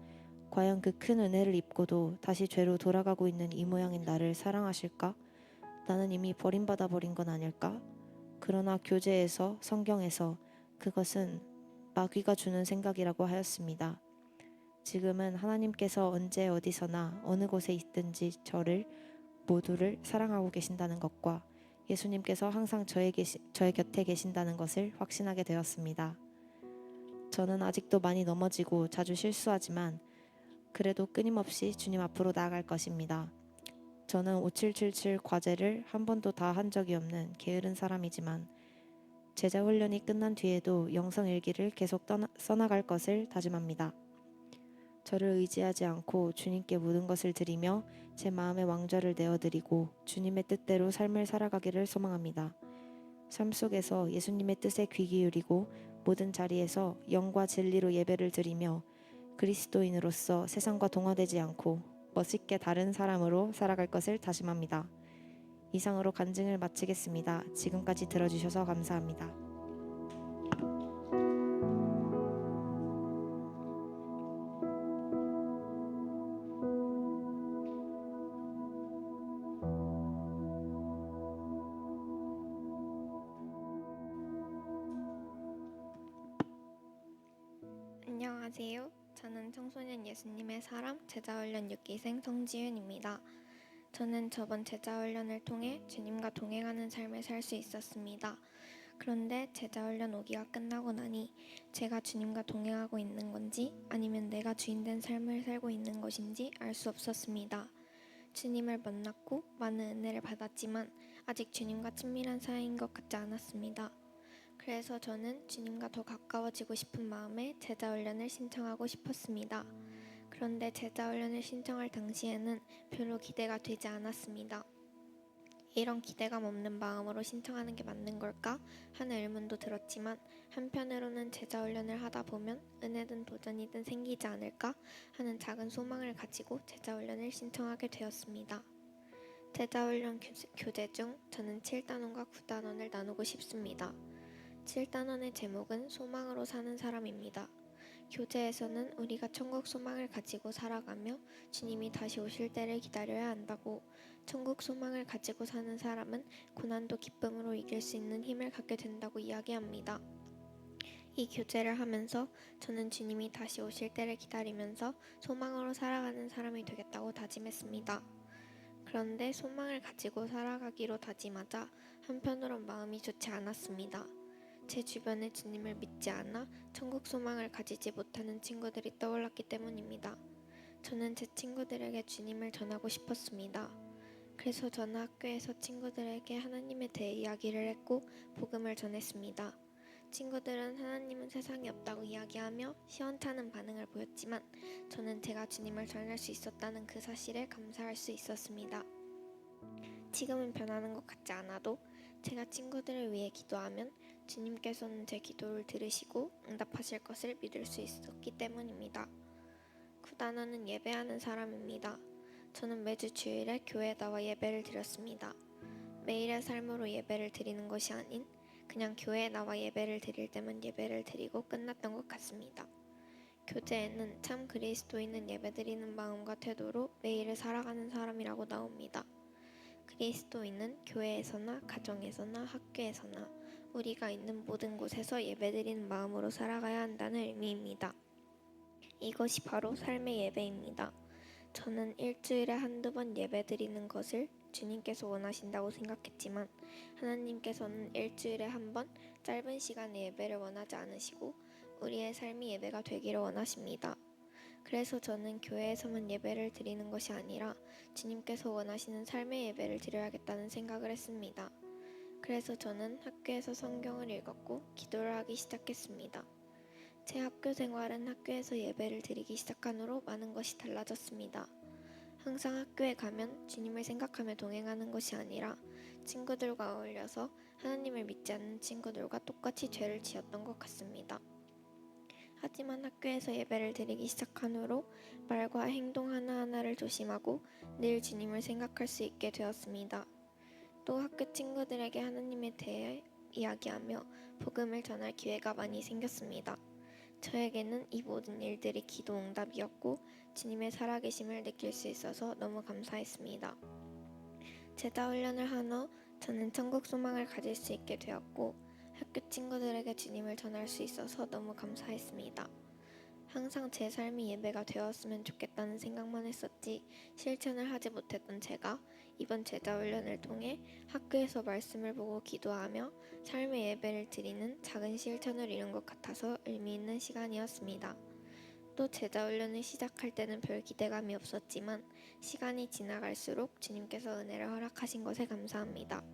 과연 그 큰 은혜를 입고도 다시 죄로 돌아가고 있는 이 모양인 나를 사랑하실까? 나는 이미 버림받아 버린 건 아닐까? 그러나 교재에서, 성경에서 그것은 마귀가 주는 생각이라고 하였습니다. 지금은 하나님께서 언제 어디서나 어느 곳에 있든지 저를 모두를 사랑하고 계신다는 것과 예수님께서 항상 저의 곁에 계신다는 것을 확신하게 되었습니다. 저는 아직도 많이 넘어지고 자주 실수하지만 그래도 끊임없이 주님 앞으로 나아갈 것입니다. 저는 5777 과제를 한 번도 다 한 적이 없는 게으른 사람이지만 제자 훈련이 끝난 뒤에도 영성 일기를 계속 써나갈 것을 다짐합니다. 저를 의지하지 않고 주님께 모든 것을 드리며 제 마음의 왕좌를 내어드리고 주님의 뜻대로 삶을 살아가기를 소망합니다. 삶 속에서 예수님의 뜻에 귀 기울이고 모든 자리에서 영과 진리로 예배를 드리며 그리스도인으로서 세상과 동화되지 않고 멋있게 다른 사람으로 살아갈 것을 다짐합니다. 이상으로 간증을 마치겠습니다. 지금까지 들어주셔서 감사합니다. 안녕하세요. 저는 청소년 예수님의 사람 제자훈련 6기생 성지윤입니다. 저는 저번 제자훈련을 통해 주님과 동행하는 삶을 살 수 있었습니다. 그런데 제자훈련 5기가 끝나고 나니 제가 주님과 동행하고 있는 건지 아니면 내가 주인된 삶을 살고 있는 것인지 알 수 없었습니다. 주님을 만났고 많은 은혜를 받았지만 아직 주님과 친밀한 사이인 것 같지 않았습니다. 그래서 저는 주님과 더 가까워지고 싶은 마음에 제자훈련을 신청하고 싶었습니다. 그런데 제자훈련을 신청할 당시에는 별로 기대가 되지 않았습니다. 이런 기대감 없는 마음으로 신청하는 게 맞는 걸까 하는 의문도 들었지만 한편으로는 제자훈련을 하다 보면 은혜든 도전이든 생기지 않을까 하는 작은 소망을 가지고 제자훈련을 신청하게 되었습니다. 제자훈련 교재 중 저는 7단원과 9단원을 나누고 싶습니다. 7단원의 제목은 소망으로 사는 사람입니다. 교재에서는 우리가 천국 소망을 가지고 살아가며 주님이 다시 오실 때를 기다려야 한다고, 천국 소망을 가지고 사는 사람은 고난도 기쁨으로 이길 수 있는 힘을 갖게 된다고 이야기합니다. 이 교재를 하면서 저는 주님이 다시 오실 때를 기다리면서 소망으로 살아가는 사람이 되겠다고 다짐했습니다. 그런데 소망을 가지고 살아가기로 다짐하자 한편으론 마음이 좋지 않았습니다. 제 주변에 주님을 믿지 않아 천국 소망을 가지지 못하는 친구들이 떠올랐기 때문입니다. 저는 제 친구들에게 주님을 전하고 싶었습니다. 그래서 저는 학교에서 친구들에게 하나님에 대해 이야기를 했고 복음을 전했습니다. 친구들은 하나님은 세상에 없다고 이야기하며 시원찮은 반응을 보였지만 저는 제가 주님을 전할 수 있었다는 그 사실에 감사할 수 있었습니다. 지금은 변하는 것 같지 않아도 제가 친구들을 위해 기도하면 주님께서는 제 기도를 들으시고 응답하실 것을 믿을 수 있었기 때문입니다. 9단원은 예배하는 사람입니다. 저는 매주 주일에 교회에 나와 예배를 드렸습니다. 매일의 삶으로 예배를 드리는 것이 아닌 그냥 교회에 나와 예배를 드릴 때만 예배를 드리고 끝났던 것 같습니다. 교재에는 참 그리스도인은 예배드리는 마음과 태도로 매일을 살아가는 사람이라고 나옵니다. 그리스도인은 교회에서나 가정에서나 학교에서나 우리가 있는 모든 곳에서 예배드리는 마음으로 살아가야 한다는 의미입니다. 이것이 바로 삶의 예배입니다. 저는 일주일에 한두 번 예배드리는 것을 주님께서 원하신다고 생각했지만 하나님께서는 일주일에 한 번 짧은 시간의 예배를 원하지 않으시고 우리의 삶이 예배가 되기를 원하십니다. 그래서 저는 교회에서만 예배를 드리는 것이 아니라 주님께서 원하시는 삶의 예배를 드려야겠다는 생각을 했습니다. 그래서 저는 학교에서 성경을 읽었고 기도를 하기 시작했습니다. 제 학교 생활은 학교에서 예배를 드리기 시작한 후로 많은 것이 달라졌습니다. 항상 학교에 가면 주님을 생각하며 동행하는 것이 아니라 친구들과 어울려서 하나님을 믿지 않는 친구들과 똑같이 죄를 지었던 것 같습니다. 하지만 학교에서 예배를 드리기 시작한 후로 말과 행동 하나하나를 조심하고 늘 주님을 생각할 수 있게 되었습니다. 또 학교 친구들에게 하나님에 대해 이야기하며 복음을 전할 기회가 많이 생겼습니다. 저에게는 이 모든 일들이 기도 응답이었고 주님의 살아계심을 느낄 수 있어서 너무 감사했습니다. 제자 훈련을 한 후 저는 천국 소망을 가질 수 있게 되었고 학교 친구들에게 주님을 전할 수 있어서 너무 감사했습니다. 항상 제 삶이 예배가 되었으면 좋겠다는 생각만 했었지 실천을 하지 못했던 제가 이번 제자 훈련을 통해 학교에서 말씀을 보고 기도하며 삶의 예배를 드리는 작은 실천을 이룬 것 같아서 의미 있는 시간이었습니다. 또 제자 훈련을 시작할 때는 별 기대감이 없었지만 시간이 지나갈수록 주님께서 은혜를 허락하신 것에 감사합니다.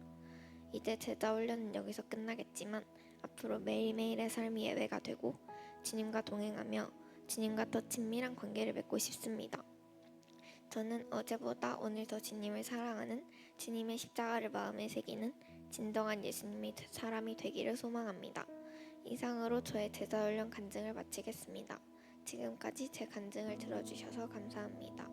이제 제자 훈련은 여기서 끝나겠지만 앞으로 매일매일의 삶이 예배가 되고 주님과 동행하며 주님과 더 친밀한 관계를 맺고 싶습니다. 저는 어제보다 오늘 더 주님을 사랑하는 주님의 십자가를 마음에 새기는 진정한 예수님의 사람이 되기를 소망합니다. 이상으로 저의 제자훈련 간증을 마치겠습니다. 지금까지 제 간증을 들어주셔서 감사합니다.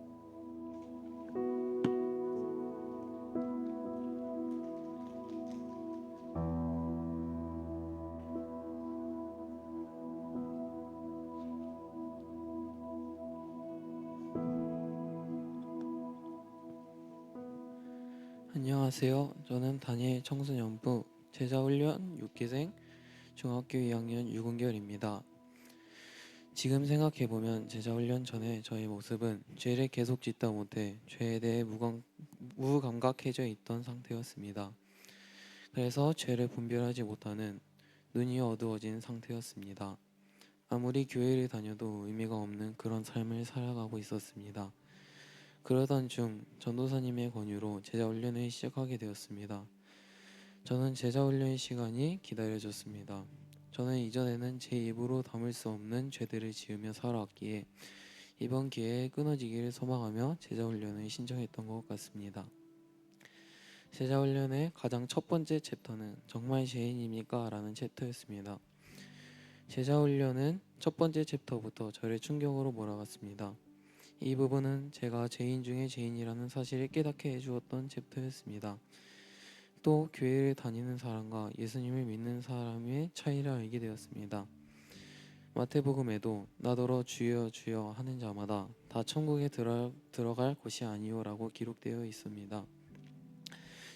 안녕하세요. 저는 다니엘 청소년부 제자훈련 6기생 중학교 2학년 유근결입니다. 지금 생각해보면 제자훈련 전에 저의 모습은 죄를 계속 짓다 못해 죄에 대해 무감각해져 있던 상태였습니다. 그래서 죄를 분별하지 못하는 눈이 어두워진 상태였습니다. 아무리 교회를 다녀도 의미가 없는 그런 삶을 살아가고 있었습니다. 그러던 중 전도사님의 권유로 제자훈련을 시작하게 되었습니다. 저는 제자훈련 시간이 기다려졌습니다. 저는 이전에는 제 입으로 담을 수 없는 죄들을 지으며 살아왔기에 이번 기회에 끊어지기를 소망하며 제자훈련을 신청했던 것 같습니다. 제자훈련의 가장 첫 번째 챕터는 정말 죄인입니까? 라는 챕터였습니다. 제자훈련은 첫 번째 챕터부터 저를 충격으로 몰아갔습니다. 이 부분은 제가 죄인 중에 죄인이라는 사실을 깨닫게 해주었던 챕터였습니다. 또 교회를 다니는 사람과 예수님을 믿는 사람의 차이를 알게 되었습니다. 마태복음에도 나더러 주여 주여 하는 자마다 다 천국에 들어갈 것이 아니오라고 기록되어 있습니다.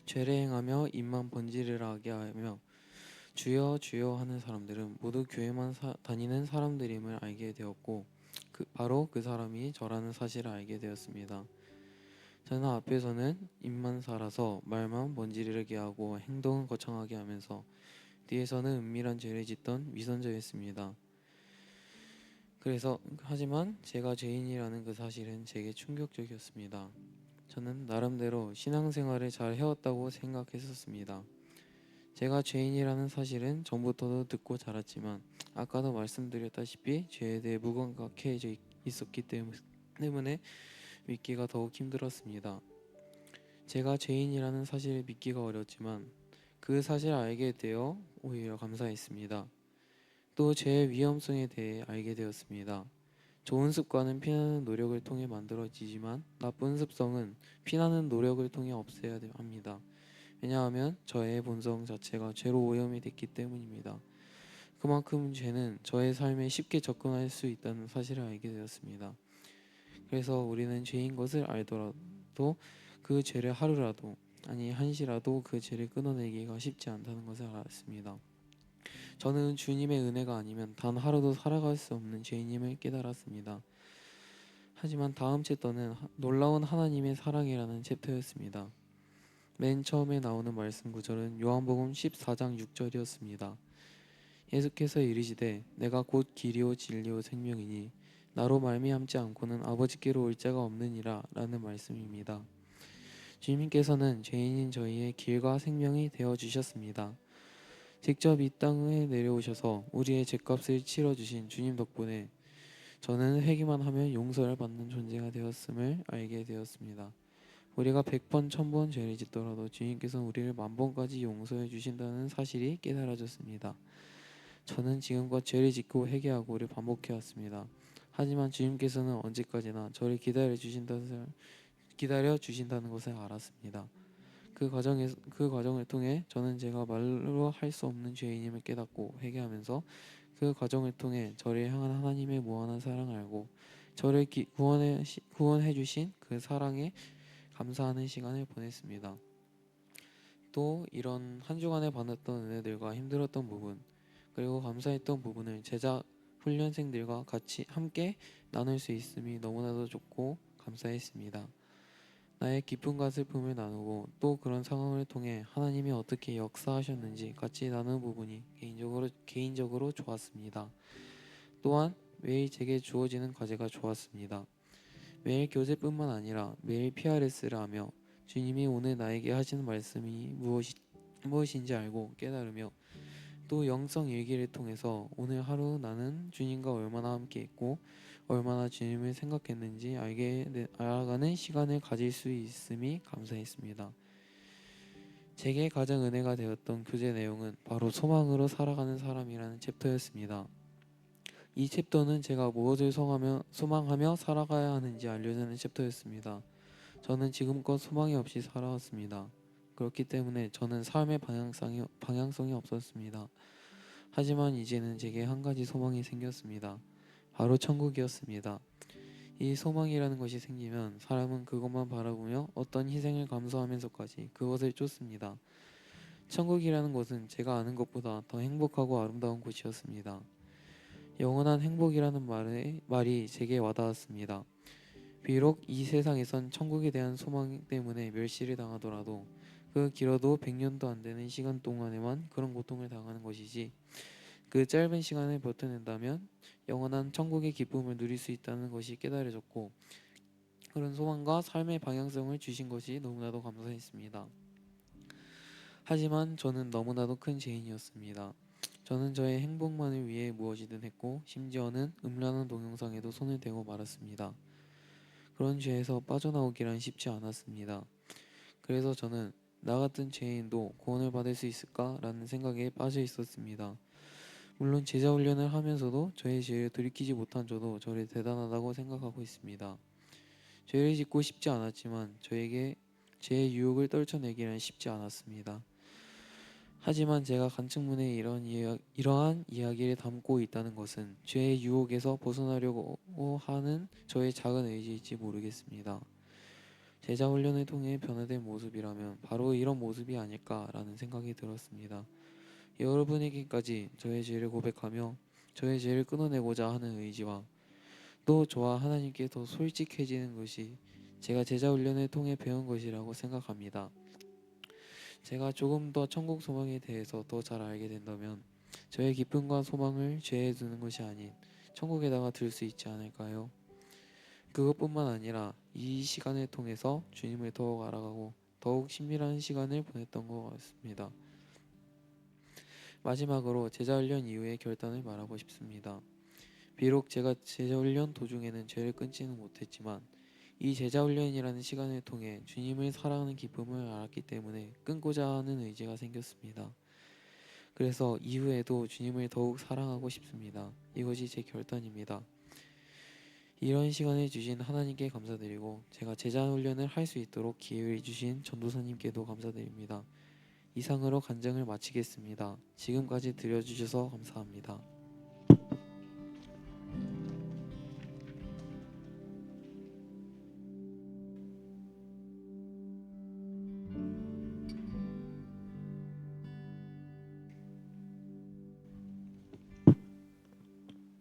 죄를 행하며 입만 번지르르하게 하며 주여 주여 하는 사람들은 모두 교회만 다니는 사람들임을 알게 되었고 바로 그 사람이 저라는 사실을 알게 되었습니다. 저는 앞에서는 입만 살아서 말만 번지르르게 하고 행동은 거창하게 하면서 뒤에서는 은밀한 죄를 짓던 위선자였습니다. 하지만 제가 죄인이라는 그 사실은 제게 충격적이었습니다. 저는 나름대로 신앙생활을 잘 해왔다고 생각했었습니다. 제가 죄인이라는 사실은 전부터도 듣고 자랐지만 아까도 말씀드렸다시피 죄에 대해 무감각해져 있었기 때문에 믿기가 더욱 힘들었습니다. 제가 죄인이라는 사실을 믿기가 어렸지만 그 사실을 알게 되어 오히려 감사했습니다. 또 죄의 위험성에 대해 알게 되었습니다. 좋은 습관은 피나는 노력을 통해 만들어지지만 나쁜 습성은 피나는 노력을 통해 없애야 합니다. 왜냐하면 저의 본성 자체가 죄로 오염이 됐기 때문입니다. 그만큼 죄는 저의 삶에 쉽게 접근할 수 있다는 사실을 알게 되었습니다. 그래서 우리는 죄인 것을 알더라도 그 죄를 하루라도 아니 한시라도 그 죄를 끊어내기가 쉽지 않다는 것을 알았습니다. 저는 주님의 은혜가 아니면 단 하루도 살아갈 수 없는 죄인임을 깨달았습니다. 하지만 다음 챕터는 놀라운 하나님의 사랑이라는 챕터였습니다. 맨 처음에 나오는 말씀 구절은 요한복음 14장 6절이었습니다. 예수께서 이르시되 내가 곧 길이요 진리요 생명이니 나로 말미암지 않고는 아버지께로 올 자가 없느니라 라는 말씀입니다. 주님께서는 죄인인 저희의 길과 생명이 되어주셨습니다. 직접 이 땅에 내려오셔서 우리의 죄값을 치러주신 주님 덕분에 저는 회개만 하면 용서를 받는 존재가 되었음을 알게 되었습니다. 우리가 100번 1000번 죄를 짓더라도 주님께서는 우리를 10,000번까지 용서해 주신다는 사실이 깨달아졌습니다. 저는 지금껏 죄를 짓고 회개하고를 반복해 왔습니다. 하지만 주님께서는 언제까지나 저를 기다려 주신다는 것을 알았습니다. 그 과정을 통해 저는 제가 말로 할 수 없는 죄인임을 깨닫고 회개하면서 그 과정을 통해 저를 향한 하나님의 무한한 사랑을 알고 저를 구원해 주신 그 사랑에 감사하는 시간을 보냈습니다. 또 이런 한 주간에 받았던 은혜들과 힘들었던 부분 그리고 감사했던 부분을 제자 훈련생들과 같이 함께 나눌 수 있음이 너무나도 좋고 감사했습니다. 나의 기쁨과 슬픔을 나누고 또 그런 상황을 통해 하나님이 어떻게 역사하셨는지 같이 나누는 부분이 개인적으로 좋았습니다. 또한 매일 제게 주어지는 과제가 좋았습니다. 매일 교제뿐만 아니라 매일 PRS를 하며 주님이 오늘 나에게 하시는 말씀이 무엇인지 알고 깨달으며 또 영성 일기를 통해서 오늘 하루 나는 주님과 얼마나 함께했고 얼마나 주님을 생각했는지 알아가는 시간을 가질 수 있음이 감사했습니다. 제게 가장 은혜가 되었던 교재 내용은 바로 소망으로 살아가는 사람이라는 챕터였습니다. 이 챕터는 제가 무엇을 소망하며 살아가야 하는지 알려주는 챕터였습니다. 저는 지금껏 소망이 없이 살아왔습니다. 그렇기 때문에 저는 삶의 방향성이 없었습니다. 하지만 이제는 제게 한 가지 소망이 생겼습니다. 바로 천국이었습니다. 이 소망이라는 것이 생기면 사람은 그것만 바라보며 어떤 희생을 감수하면서까지 그것을 쫓습니다. 천국이라는 것은 제가 아는 것보다 더 행복하고 아름다운 곳이었습니다. 영원한 행복이라는 말이 제게 와닿았습니다. 비록 이 세상에선 천국에 대한 소망 때문에 멸시를 당하더라도 그 길어도 100년도 안 되는 시간 동안에만 그런 고통을 당하는 것이지 그 짧은 시간을 버텨낸다면 영원한 천국의 기쁨을 누릴 수 있다는 것이 깨달아졌고 그런 소망과 삶의 방향성을 주신 것이 너무나도 감사했습니다. 하지만 저는 너무나도 큰 죄인이었습니다. 저는 저의 행복만을 위해 무엇이든 했고 심지어는 음란한 동영상에도 손을 대고 말았습니다. 그런 죄에서 빠져나오기란 쉽지 않았습니다. 그래서 저는 나 같은 죄인도 구원을 받을 수 있을까라는 생각에 빠져 있었습니다. 물론 제자 훈련을 하면서도 저의 죄를 돌이키지 못한 저도 저를 대단하다고 생각하고 있습니다. 죄를 짓고 싶지 않았지만 저에게 죄의 유혹을 떨쳐내기란 쉽지 않았습니다. 하지만 제가 간측문에 이러한 이야기를 담고 있다는 것은 죄의 유혹에서 벗어나려고 하는 저의 작은 의지일지 모르겠습니다. 제자 훈련을 통해 변화된 모습이라면 바로 이런 모습이 아닐까라는 생각이 들었습니다. 여러분에게까지 저의 죄를 고백하며 저의 죄를 끊어내고자 하는 의지와 또 저와 하나님께 더 솔직해지는 것이 제가 제자 훈련을 통해 배운 것이라고 생각합니다. 제가 조금 더 천국 소망에 대해서 더 잘 알게 된다면 저의 기쁨과 소망을 죄에 두는 것이 아닌 천국에다가 들 수 있지 않을까요? 그것뿐만 아니라 이 시간을 통해서 주님을 더욱 알아가고 더욱 친밀한 시간을 보냈던 것 같습니다. 마지막으로 제자훈련 이후의 결단을 말하고 싶습니다. 비록 제가 제자훈련 도중에는 죄를 끊지는 못했지만 이 제자훈련이라는 시간을 통해 주님을 사랑하는 기쁨을 알았기 때문에 끊고자 하는 의지가 생겼습니다. 그래서 이후에도 주님을 더욱 사랑하고 싶습니다. 이것이 제 결단입니다. 이런 시간을 주신 하나님께 감사드리고 제가 제자훈련을 할 수 있도록 기회를 주신 전도사님께도 감사드립니다. 이상으로 간증을 마치겠습니다. 지금까지 들려주셔서 감사합니다.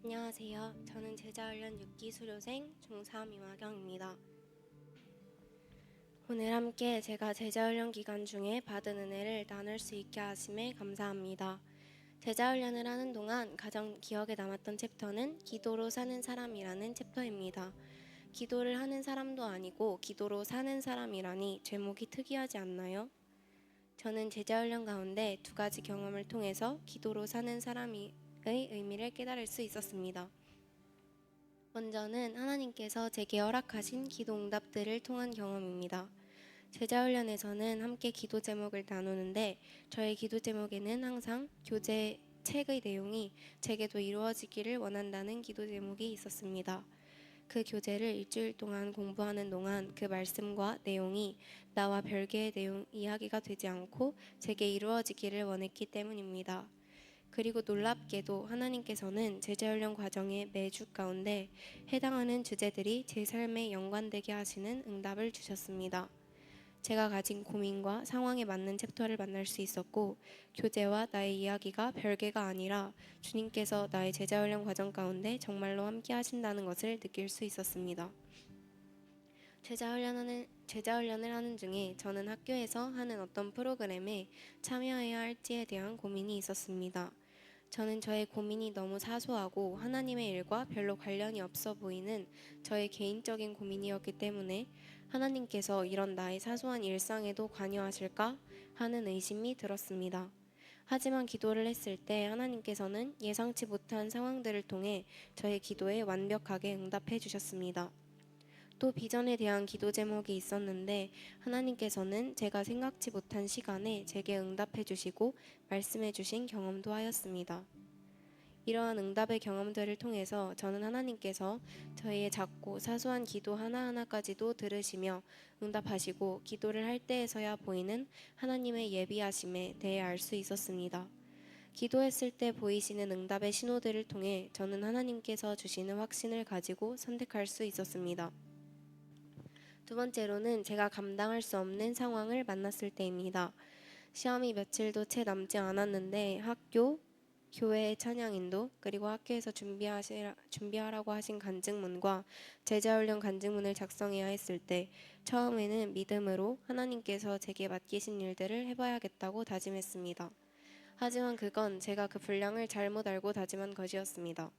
안녕하세요. 저는 제자훈련 6기 수료생 중3 이화경입니다. 오늘 함께 제가 제자훈련 기간 중에 받은 은혜를 나눌 수 있게 하심에 감사합니다. 제자훈련을 하는 동안 가장 기억에 남았던 챕터는 기도로 사는 사람이라는 챕터입니다. 기도를 하는 사람도 아니고 기도로 사는 사람이라니 제목이 특이하지 않나요? 저는 제자훈련 가운데 두 가지 경험을 통해서 기도로 사는 사람의 의미를 깨달을 수 있었습니다. 먼저는 하나님께서 제게 허락하신 기도 응답들을 통한 경험입니다. 제자훈련에서는 함께 기도 제목을 나누는데 저의 기도 제목에는 항상 교재 책의 내용이 제게도 이루어지기를 원한다는 기도 제목이 있었습니다. 그 교재를 일주일 동안 공부하는 동안 그 말씀과 내용이 나와 별개의 내용 이야기가 되지 않고 제게 이루어지기를 원했기 때문입니다. 그리고 놀랍게도 하나님께서는 제자훈련 과정의 매주 가운데 해당하는 주제들이 제 삶에 연관되게 하시는 응답을 주셨습니다. 제가 가진 고민과 상황에 맞는 챕터를 만날 수 있었고 교재와 나의 이야기가 별개가 아니라 주님께서 나의 제자훈련 과정 가운데 정말로 함께 하신다는 것을 느낄 수 있었습니다. 제자훈련을 하는 중에 저는 학교에서 하는 어떤 프로그램에 참여해야 할지에 대한 고민이 있었습니다. 저는 저의 고민이 너무 사소하고 하나님의 일과 별로 관련이 없어 보이는 저의 개인적인 고민이었기 때문에 하나님께서 이런 나의 사소한 일상에도 관여하실까 하는 의심이 들었습니다. 하지만 기도를 했을 때 하나님께서는 예상치 못한 상황들을 통해 저의 기도에 완벽하게 응답해 주셨습니다. 또 비전에 대한 기도 제목이 있었는데 하나님께서는 제가 생각지 못한 시간에 제게 응답해 주시고 말씀해 주신 경험도 하였습니다. 이러한 응답의 경험들을 통해서 저는 하나님께서 저희의 작고 사소한 기도 하나하나까지도 들으시며 응답하시고 기도를 할 때에서야 보이는 하나님의 예비하심에 대해 알 수 있었습니다. 기도했을 때 보이시는 응답의 신호들을 통해 저는 하나님께서 주시는 확신을 가지고 선택할 수 있었습니다. 두 번째로는 제가 감당할 수 없는 상황을 만났을 때입니다. 시험이 며칠도 채 남지 않았는데 학교, 교회의 찬양인도 그리고 학교에서 준비하라고 하신 간증문과 제자훈련 간증문을 작성해야 했을 때 처음에는 믿음으로 하나님께서 제게 맡기신 일들을 해봐야겠다고 다짐했습니다. 하지만 그건 제가 그 분량을 잘못 알고 다짐한 것이었습니다.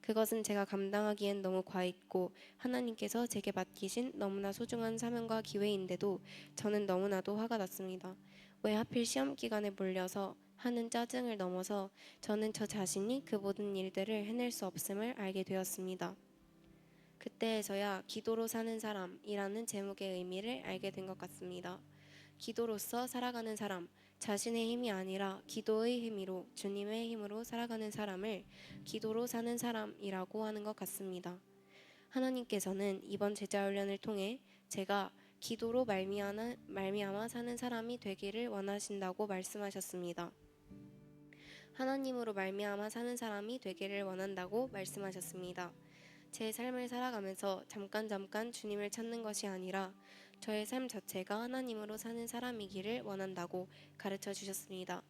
그것은 제가 감당하기엔 너무 과했고 하나님께서 제게 맡기신 너무나 소중한 사명과 기회인데도 저는 너무나도 화가 났습니다. 왜 하필 시험 기간에 몰려서 하는 짜증을 넘어서 저는 저 자신이 그 모든 일들을 해낼 수 없음을 알게 되었습니다. 그때에서야 기도로 사는 사람이라는 제목의 의미를 알게 된 것 같습니다. 기도로서 살아가는 사람, 자신의 힘이 아니라 기도의 힘으로 주님의 힘으로 살아가는 사람을 기도로 사는 사람이라고 하는 것 같습니다. 하나님께서는 이번 제자훈련을 통해 제가 기도로 말미암아 사는 사람이 되기를 원하신다고 말씀하셨습니다. 하나님으로 말미암아 사는 사람이 되기를 원한다고 말씀하셨습니다. 제 삶을 살아가면서 잠깐 주님을 찾는 것이 아니라 저의 삶 자체가 하나님으로 사는 사람이기를 원한다고 가르쳐 주셨습니다.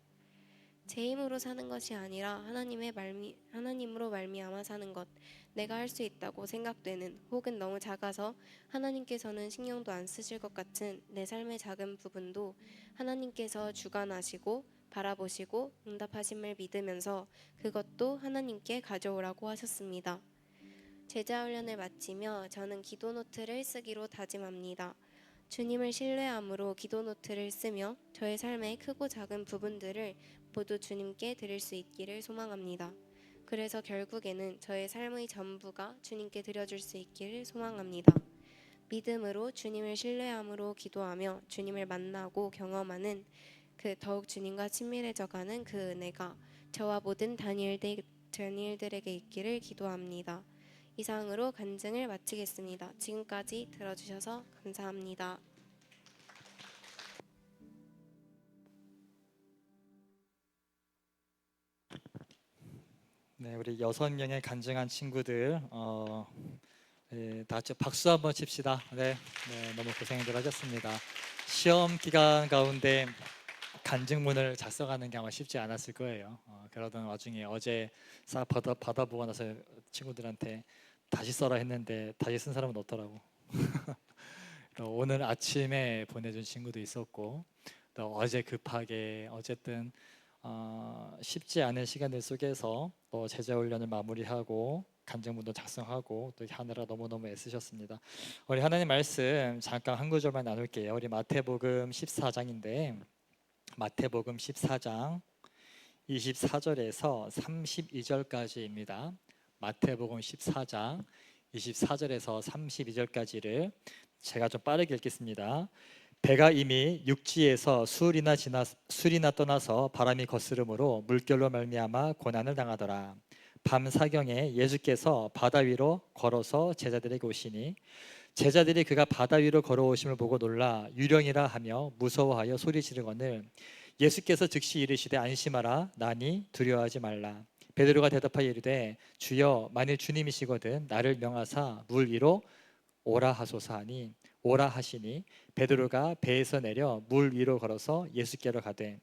제 힘으로 사는 것이 아니라 하나님으로 말미암아 사는 것, 내가 할 수 있다고 생각되는, 혹은 너무 작아서 하나님께서는 신경도 안 쓰실 것 같은 내 삶의 작은 부분도 하나님께서 주관하시고 바라보시고 응답하심을 믿으면서 그것도 하나님께 가져오라고 하셨습니다. 제자 훈련을 마치며 저는 기도 노트를 쓰기로 다짐합니다. 주님을 신뢰함으로 기도 노트를 쓰며 저의 삶의 크고 작은 부분들을 모두 주님께 드릴 수 있기를 소망합니다. 그래서 결국에는 저의 삶의 전부가 주님께 드려줄 수 있기를 소망합니다. 믿음으로 주님을 신뢰함으로 기도하며 주님을 만나고 경험하는 더욱 주님과 친밀해져가는 그 은혜가 저와 모든 다니엘들에게 있기를 기도합니다. 이상으로 간증을 마치겠습니다. 지금까지 들어주셔서 감사합니다. 네, 우리 6명의 간증한 친구들 다 같이 박수 한번 칩시다. 네, 너무 고생들 하셨습니다. 시험 기간 가운데 간증문을 작성하는 게 아마 쉽지 않았을 거예요. 그러던 와중에 어제 싹 받아보고 나서 친구들한테 다시 써라 했는데 다시 쓴 사람은 없더라고. 오늘 아침에 보내준 친구도 있었고, 또 어제 급하게 어쨌든 쉽지 않은 시간들 속에서 또 제자훈련을 마무리하고 간증문도 작성하고 또 하느라 너무너무 애쓰셨습니다. 우리 하나님 말씀 잠깐 한 구절만 나눌게요. 우리 마태복음 14장인데 마태복음 14장 24절에서 32절까지입니다. 마태복음 14장 24절에서 32절까지를 제가 좀 빠르게 읽겠습니다. 배가 이미 육지에서 술이나 떠나서 바람이 거스름으로 물결로 말미암아 고난을 당하더라. 밤 사경에 예수께서 바다 위로 걸어서 제자들에게 오시니 제자들이 그가 바다 위로 걸어오심을 보고 놀라 유령이라 하며 무서워하여 소리 지르거늘 예수께서 즉시 이르시되 안심하라 나니 두려워하지 말라. 베드로가 대답하여 이르되 주여 만일 주님이시거든 나를 명하사 물 위로 오라 하소서 하니 오라 하시니 베드로가 배에서 내려 물 위로 걸어서 예수께로 가되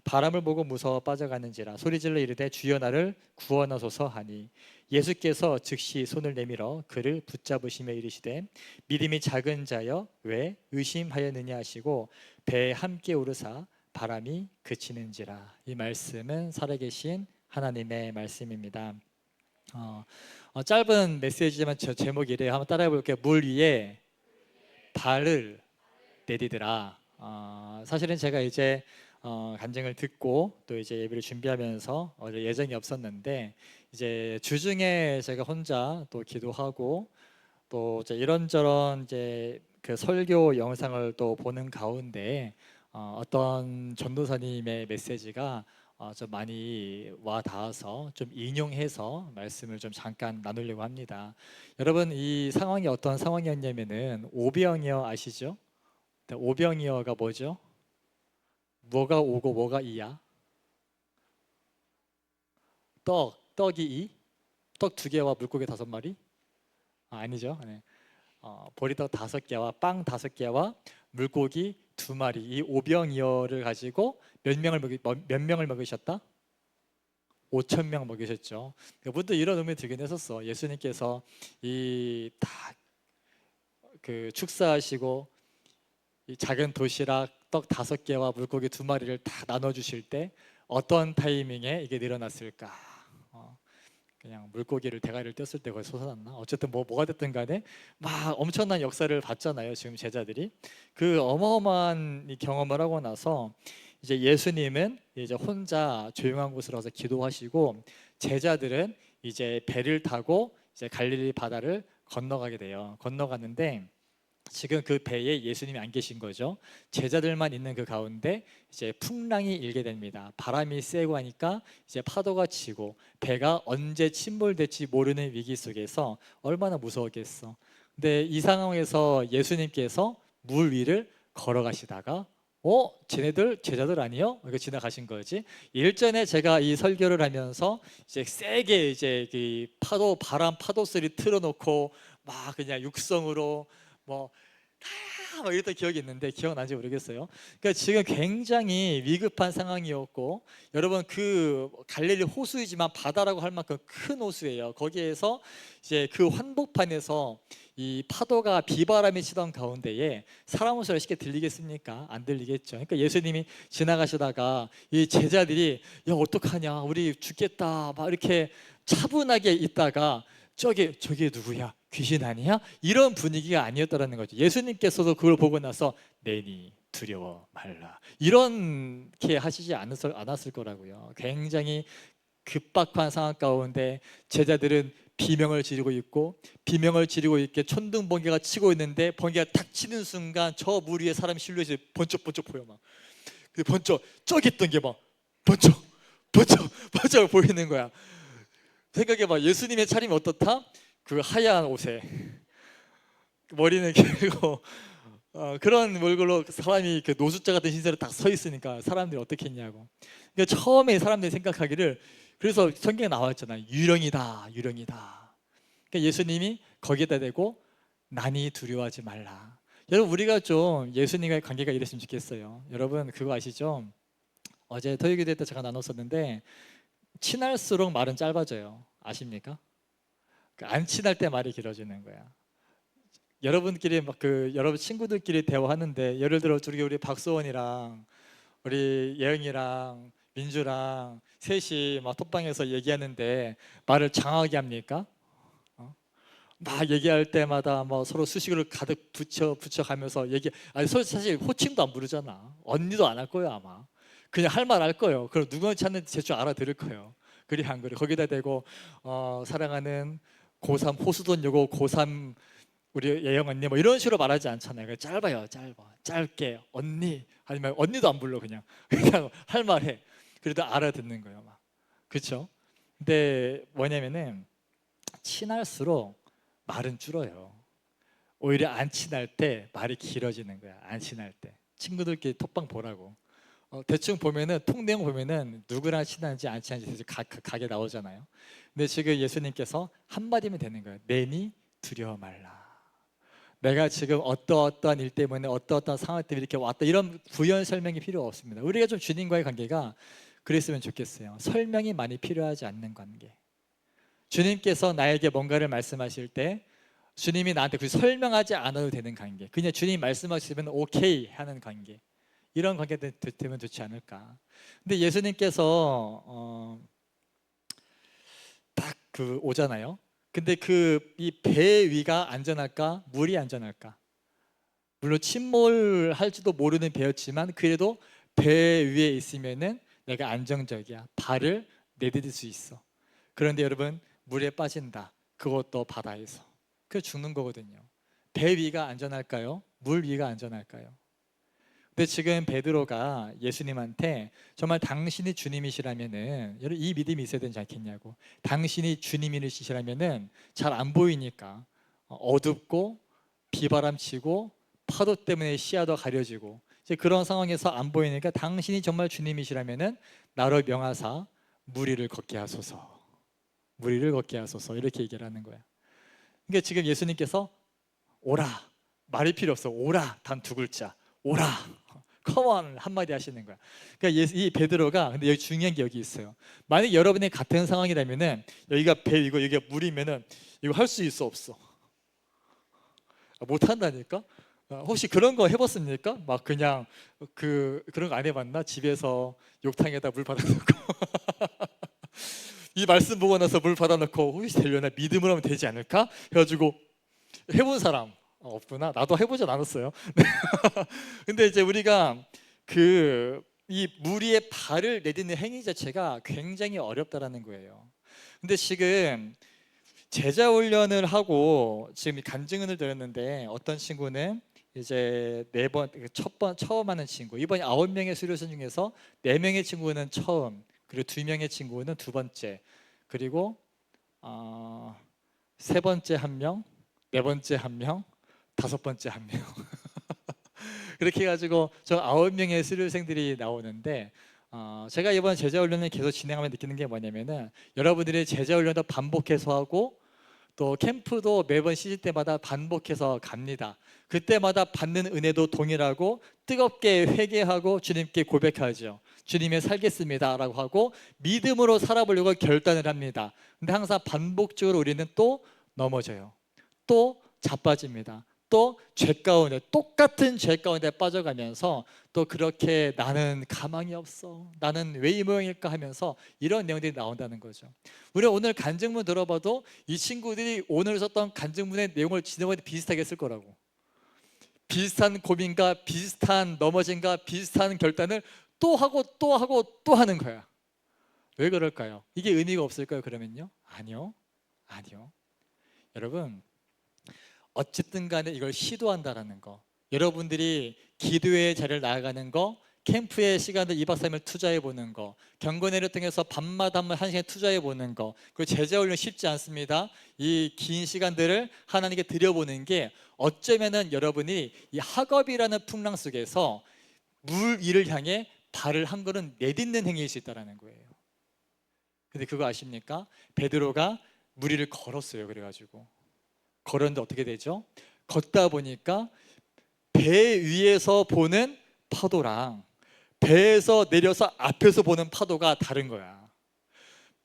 바람을 보고 무서워 빠져가는지라 소리질러 이르되 주여 나를 구원하소서 하니 예수께서 즉시 손을 내밀어 그를 붙잡으시며 이르시되 믿음이 작은 자여 왜 의심하였느냐 하시고 배에 함께 오르사 바람이 그치는지라. 이 말씀은 살아계신 하나님의 말씀입니다. 짧은 메시지지만 저 제목이 이래요. 한번 따라해 볼게요. 물 위에 발을 내디더라. 사실은 제가 이제 간증을 듣고 또 이제 예배를 준비하면서 어제 예정이 없었는데 이제 주중에 제가 혼자 또 기도하고 또 이제 이런저런 이제 그 설교 영상을 또 보는 가운데 어떤 전도사님의 메시지가 좀 많이 와 닿아서 좀 인용해서 말씀을 좀 잠깐 나누려고 합니다. 여러분 이 상황이 어떤 상황이었냐면은 오병이어 아시죠? 오병이어가 뭐죠? 뭐가 오고 뭐가 이야? 떡이 이? 떡 2개와 물고기 5마리? 아니죠. 네. 보리떡 5개와 빵 5개와 물고기 2마리. 이 오병이어를 가지고 몇 명을 먹이셨다? 5,000명 먹이셨죠. 그분도 이런 의미 들긴 했었어. 예수님께서 이 다 그 축사하시고 이 작은 도시락 떡 5개와 물고기 2마리를 다 나눠주실 때 어떤 타이밍에 이게 일어났을까? 그냥 물고기를 대가리를 뗐을 때 거의 솟아났나? 어쨌든 뭐가 됐든 간에 막 엄청난 역사를 봤잖아요. 지금 제자들이 그 어마어마한 이 경험을 하고 나서 이제 예수님은 이제 혼자 조용한 곳으로 가서 기도하시고 제자들은 이제 배를 타고 이제 갈릴리 바다를 건너가게 돼요. 건너가는데 지금 그 배에 예수님이 안 계신 거죠. 제자들만 있는 그 가운데 이제 풍랑이 일게 됩니다. 바람이 세고 하니까 이제 파도가 치고 배가 언제 침몰될지 모르는 위기 속에서 얼마나 무서웠겠어. 근데 이 상황에서 예수님께서 물 위를 걸어가시다가 쟤네들 제자들 아니요? 이렇게 지나가신 거지. 일전에 제가 이 설교를 하면서 이제 세게 이제 그 파도 소리 틀어놓고 막 그냥 육성으로 뭐 막 이랬던 기억이 있는데 기억나지 모르겠어요. 그러니까 지금 굉장히 위급한 상황이었고, 여러분 그 갈릴리 호수이지만 바다라고 할 만큼 큰 호수예요. 거기에서 이제 그 한복판에서 이 파도가 비바람이 치던 가운데에 사람 목소리가 쉽게 들리겠습니까? 안 들리겠죠. 그러니까 예수님이 지나가시다가 이 제자들이 야 어떡하냐 우리 죽겠다 막 이렇게 차분하게 있다가 저기 누구야? 귀신 아니야? 이런 분위기가 아니었다라는 거죠. 예수님께서도 그걸 보고 나서 내니 두려워 말라 이렇게 하시지 않았을 거라고요. 굉장히 급박한 상황 가운데 제자들은 비명을 지르고 있고, 비명을 지르고 있게 천둥 번개가 치고 있는데 번개가 탁 치는 순간 저 물 위에 사람 실루엣이 번쩍번쩍 보여. 막 그 번쩍 저기 있던 게 막 번쩍 보이는 거야. 생각해봐. 예수님의 차림이 어떻다? 그 하얀 옷에 머리는 길고 그런 얼굴로 사람이 그 노숙자 같은 신세로 딱 서 있으니까 사람들이 어떻게 했냐고. 그러니까 처음에 사람들이 생각하기를, 그래서 성경에 나와 있잖아요. 유령이다. 그러니까 예수님이 거기에다 대고 나니 두려워하지 말라. 여러분 우리가 좀 예수님과의 관계가 이랬으면 좋겠어요. 여러분 그거 아시죠? 어제 토요기도 때 제가 나눴었는데 친할수록 말은 짧아져요. 아십니까? 안 친할 때 말이 길어지는 거야. 여러분끼리 막 여러분 친구들끼리 대화하는데 예를 들어 우리 박수원이랑 우리 예영이랑 민주랑 셋이 막 톡방에서 얘기하는데 말을 장하게 합니까? 막 얘기할 때마다 뭐 서로 수식어를 가득 붙여가면서 아니 사실 호칭도 안 부르잖아. 언니도 안 할 거예요 아마. 그냥 할 말 할 거예요. 그럼 누가 찾는지 대충 알아들을 거예요. 그리 안 그래? 거기다 대고 사랑하는 고3 호수돈 요고 고3 우리 예영 언니 뭐 이런 식으로 말하지 않잖아요. 짧아요. 짧게 언니 아니면 언니도 안 불러. 그냥 할 말 해. 그래도 알아듣는 거예요 막. 그렇죠? 근데 뭐냐면은 친할수록 말은 줄어요. 오히려 안 친할 때 말이 길어지는 거야. 안 친할 때 친구들끼리 톡방 보라고. 대충 보면은 통내용 보면은 누구랑 친한지 안 친한지 각에 나오잖아요. 근데 지금 예수님께서 한마디면 되는 거예요. 내니 두려워 말라. 내가 지금 어떠한 일 때문에 어떠한 상황 때문에 이렇게 왔다, 이런 부연 설명이 필요 없습니다. 우리가 좀 주님과의 관계가 그랬으면 좋겠어요. 설명이 많이 필요하지 않는 관계. 주님께서 나에게 뭔가를 말씀하실 때 주님이 나한테 그 설명하지 않아도 되는 관계, 그냥 주님 말씀하시면 오케이 하는 관계, 이런 관계 되면 좋지 않을까. 근데 예수님께서 딱 오잖아요. 근데 이 배 위가 안전할까? 물이 안전할까? 물론 침몰할지도 모르는 배였지만 그래도 배 위에 있으면은 내가 안정적이야. 발을 내디딜 수 있어. 그런데 여러분 물에 빠진다. 그것도 바다에서. 그래서 죽는 거거든요. 배 위가 안전할까요? 물 위가 안전할까요? 근데 지금 베드로가 예수님한테 정말 당신이 주님이시라면은, 여러분 이 믿음이 있어야 되지 않겠냐고. 당신이 주님이시라면은 잘 안 보이니까 어둡고 비바람 치고 파도 때문에 시야도 가려지고 이제 그런 상황에서 안 보이니까 당신이 정말 주님이시라면은 나로 명하사 무리를 걷게 하소서. 무리를 걷게 하소서. 이렇게 얘기를 하는 거야. 그러니까 지금 예수님께서 오라, 말이 필요 없어. 오라, 단 두 글자. 오라, 컴온 한마디 하시는 거야. 그러니까 이 베드로가, 근데 여기 중요한 게 여기 있어요. 만약 여러분이 같은 상황이라면은 여기가 배이고 여기가 물이면은 이거 할 수 있어 없어? 못 한다니까. 혹시 그런 거 해봤습니까? 막 그냥 그런 거 안 해봤나? 집에서 욕탕에다 물 받아놓고 이 말씀 보고 나서 물 받아놓고 혹시 되려나? 믿음으로 하면 되지 않을까? 해가지고 해본 사람 없구나. 나도 해보진 않았어요. 근데 이제 우리가 이 물 위에 발을 내딛는 행위 자체가 굉장히 어렵다라는 거예요. 근데 지금 제자 훈련을 하고 지금 간증을 드렸는데 어떤 친구는 이제 처음 하는 친구, 이번에 9명의 수료생 중에서 4명의 친구는 처음, 그리고 2명의 친구는 2번째, 그리고 3번째 1명, 4번째 1명, 5번째 1명. 그렇게 해가지고 저 9명의 수료생들이 나오는데 제가 이번 제자훈련을 계속 진행하면 느끼는 게 뭐냐면은 여러분들이 제자훈련도 반복해서 하고 또 캠프도 매번 시즌 때마다 반복해서 갑니다. 그때마다 받는 은혜도 동일하고 뜨겁게 회개하고 주님께 고백하죠. 주님의 살겠습니다라고 하고 믿음으로 살아보려고 결단을 합니다. 근데 항상 반복적으로 우리는 또 넘어져요. 또 자빠집니다. 또 죄 가운데, 똑같은 죄 가운데 빠져가면서 또 그렇게 나는 가망이 없어, 나는 왜 이 모양일까 하면서 이런 내용들이 나온다는 거죠. 우리가 오늘 간증문 들어봐도 이 친구들이 오늘 썼던 간증문의 내용을 지난번에 비슷하게 쓸 거라고. 비슷한 고민과 비슷한 넘어짐과 비슷한 결단을 또 하고 또 하고 또 하는 거야. 왜 그럴까요? 이게 의미가 없을까요? 그러면요? 아니요. 여러분, 어쨌든 간에 이걸 시도한다라는 거, 여러분들이 기도의 자리를 나아가는 거, 캠프의 시간을 2박 3일 투자해 보는 거, 경건회를 통해서 밤마다 한 1시간 투자해 보는 거, 그리고 제자훈련 쉽지 않습니다. 이 긴 시간들을 하나님께 드려보는 게 어쩌면은 여러분이 이 학업이라는 풍랑 속에서 물 위를 향해 발을 한 걸음 내딛는 행위일 수 있다는 거예요. 근데 그거 아십니까? 베드로가 물 위를 걸었어요. 그래가지고 걸었는데 어떻게 되죠? 걷다 보니까 배 위에서 보는 파도랑 배에서 내려서 앞에서 보는 파도가 다른 거야.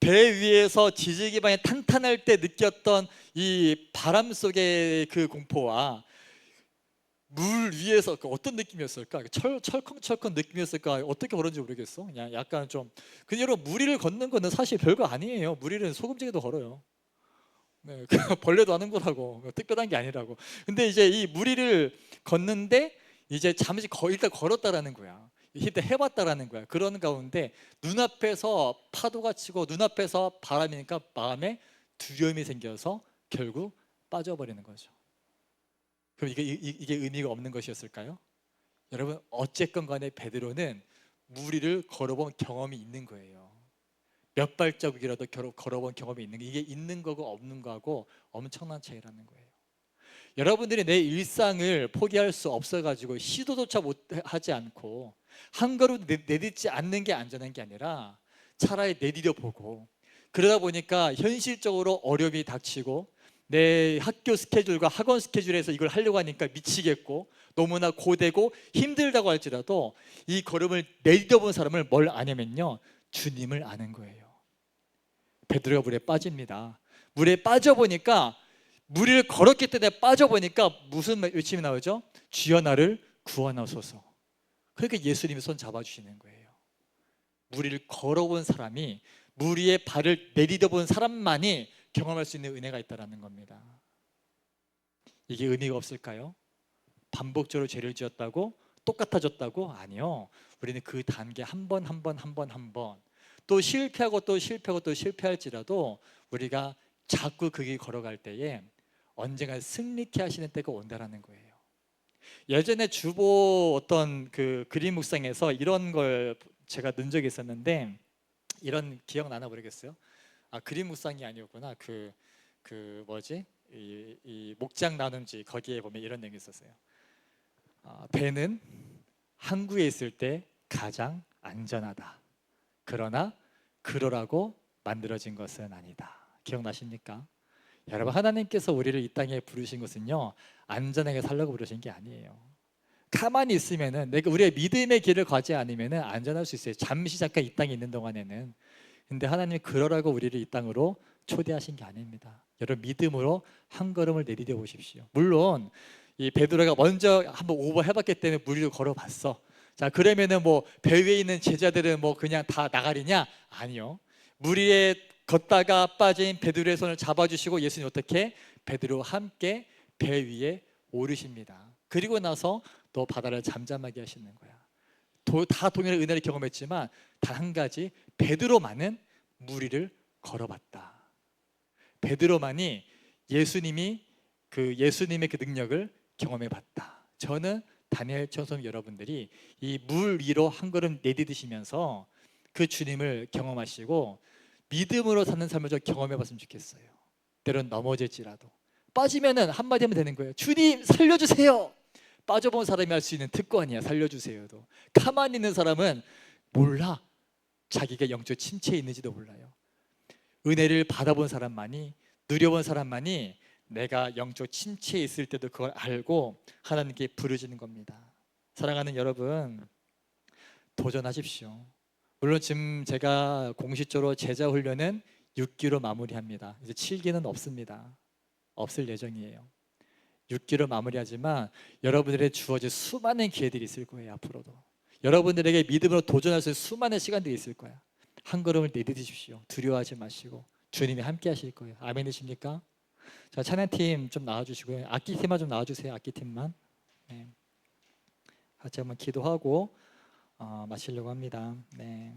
배 위에서 지지기반이 탄탄할 때 느꼈던 이 바람 속의 그 공포와 물 위에서 어떤 느낌이었을까? 철컹철컹 느낌이었을까? 어떻게 걸었는지 모르겠어. 그냥 약간 좀. 근데 여러분, 물 위를 걷는 거는 사실 별거 아니에요. 물 위는 소금쟁이도 걸어요. 네, 벌레도 하는 거라고. 특별한 게 아니라고. 근데 이제 이 물 위를 걷는데 이제 잠시 일단 걸었다라는 거야. 일단 해봤다라는 거야. 그런 가운데 눈앞에서 파도가 치고 눈앞에서 바람이니까 마음에 두려움이 생겨서 결국 빠져버리는 거죠. 그럼 이게 의미가 없는 것이었을까요? 여러분, 어쨌건 간에 베드로는 물 위를 걸어본 경험이 있는 거예요. 몇 발자국이라도 걸어본 경험이 있는 게, 이게 있는 거고 없는 거하고 엄청난 차이라는 거예요. 여러분들이 내 일상을 포기할 수 없어가지고 시도조차 하지 않고 한 걸음 내딛지 않는 게 안전한 게 아니라 차라리 내디뎌 보고, 그러다 보니까 현실적으로 어려움이 닥치고 내 학교 스케줄과 학원 스케줄에서 이걸 하려고 하니까 미치겠고 너무나 고되고 힘들다고 할지라도 이 걸음을 내디뎌 본 사람을 뭘 아냐면요, 주님을 아는 거예요. 베드로가 물에 빠집니다. 물에 빠져보니까, 물을 걸었기 때문에 빠져보니까 무슨 외침이 나오죠? 주여 나를 구원하소서. 그러니까 예수님이 손 잡아주시는 거예요. 물 위를 걸어본 사람이, 물 위에 발을 내디뎌 본 사람만이 경험할 수 있는 은혜가 있다는 겁니다. 이게 의미가 없을까요? 반복적으로 죄를 지었다고 똑같아졌다고? 아니요. 우리는 그 단계 한 번 또 실패하고 또 실패하고 또 실패할지라도 우리가 자꾸 그 길 걸어갈 때에 언젠가 승리케 하시는 때가 온다라는 거예요. 예전에 주보 어떤 그 그림 묵상에서 이런 걸 제가 넣은 적이 있었는데, 이런 기억나나 모르겠어요. 아, 그림 묵상이 아니었구나. 그 뭐지? 이 목장 나눔지, 거기에 보면 이런 내용이 있었어요. 배는 항구에 있을 때 가장 안전하다. 그러나 그러라고 만들어진 것은 아니다. 기억나십니까? 여러분, 하나님께서 우리를 이 땅에 부르신 것은요, 안전하게 살려고 부르신 게 아니에요. 가만히 있으면은, 내가 우리의 믿음의 길을 가지 않으면은 안전할 수 있어요. 잠시 잠깐 이 땅에 있는 동안에는. 근데 하나님이 그러라고 우리를 이 땅으로 초대하신 게 아닙니다. 여러분, 믿음으로 한 걸음을 내디뎌 보십시오. 물론 이 베드로가 먼저 한번 오버해봤기 때문에 물 위를 걸어봤어. 자, 그러면은 뭐 배 위에 있는 제자들은 뭐 그냥 다 나가리냐? 아니요. 물 위에 걷다가 빠진 베드로의 손을 잡아주시고 예수님 어떻게? 베드로와 함께 배 위에 오르십니다. 그리고 나서 또 바다를 잠잠하게 하시는 거야. 다 동일한 은혜를 경험했지만 단 한 가지, 베드로만은 물 위를 걸어봤다. 베드로만이 예수님의 그 능력을 경험해봤다. 저는 다니엘 청소년 여러분들이 이 물 위로 한 걸음 내디디시면서 그 주님을 경험하시고 믿음으로 사는 삶을 좀 경험해봤으면 좋겠어요. 때론 넘어질지라도 빠지면은 한마디 하면 되는 거예요. 주님 살려주세요. 빠져본 사람이 할 수 있는 특권이야. 살려주세요도. 가만히 있는 사람은 몰라. 자기가 영적 침체에 있는지도 몰라요. 은혜를 받아본 사람만이 누려본 사람만이 내가 영적 침체에 있을 때도 그걸 알고 하나님께 부르짖는 겁니다. 사랑하는 여러분, 도전하십시오. 물론 지금 제가 공식적으로 제자 훈련은 6기로 마무리합니다. 이제 7기는 없습니다. 없을 예정이에요. 6기로 마무리하지만 여러분들의 주어질 수많은 기회들이 있을 거예요. 앞으로도 여러분들에게 믿음으로 도전할 수 있는 수많은 시간들이 있을 거야. 한 걸음을 내딛으십시오. 두려워하지 마시고 주님이 함께 하실 거예요. 아멘이십니까? 자, 찬양팀 좀 나와주시고요. 악기팀만 좀 나와주세요. 악기팀만. 네. 같이 한번 기도하고 마치려고 합니다. 네.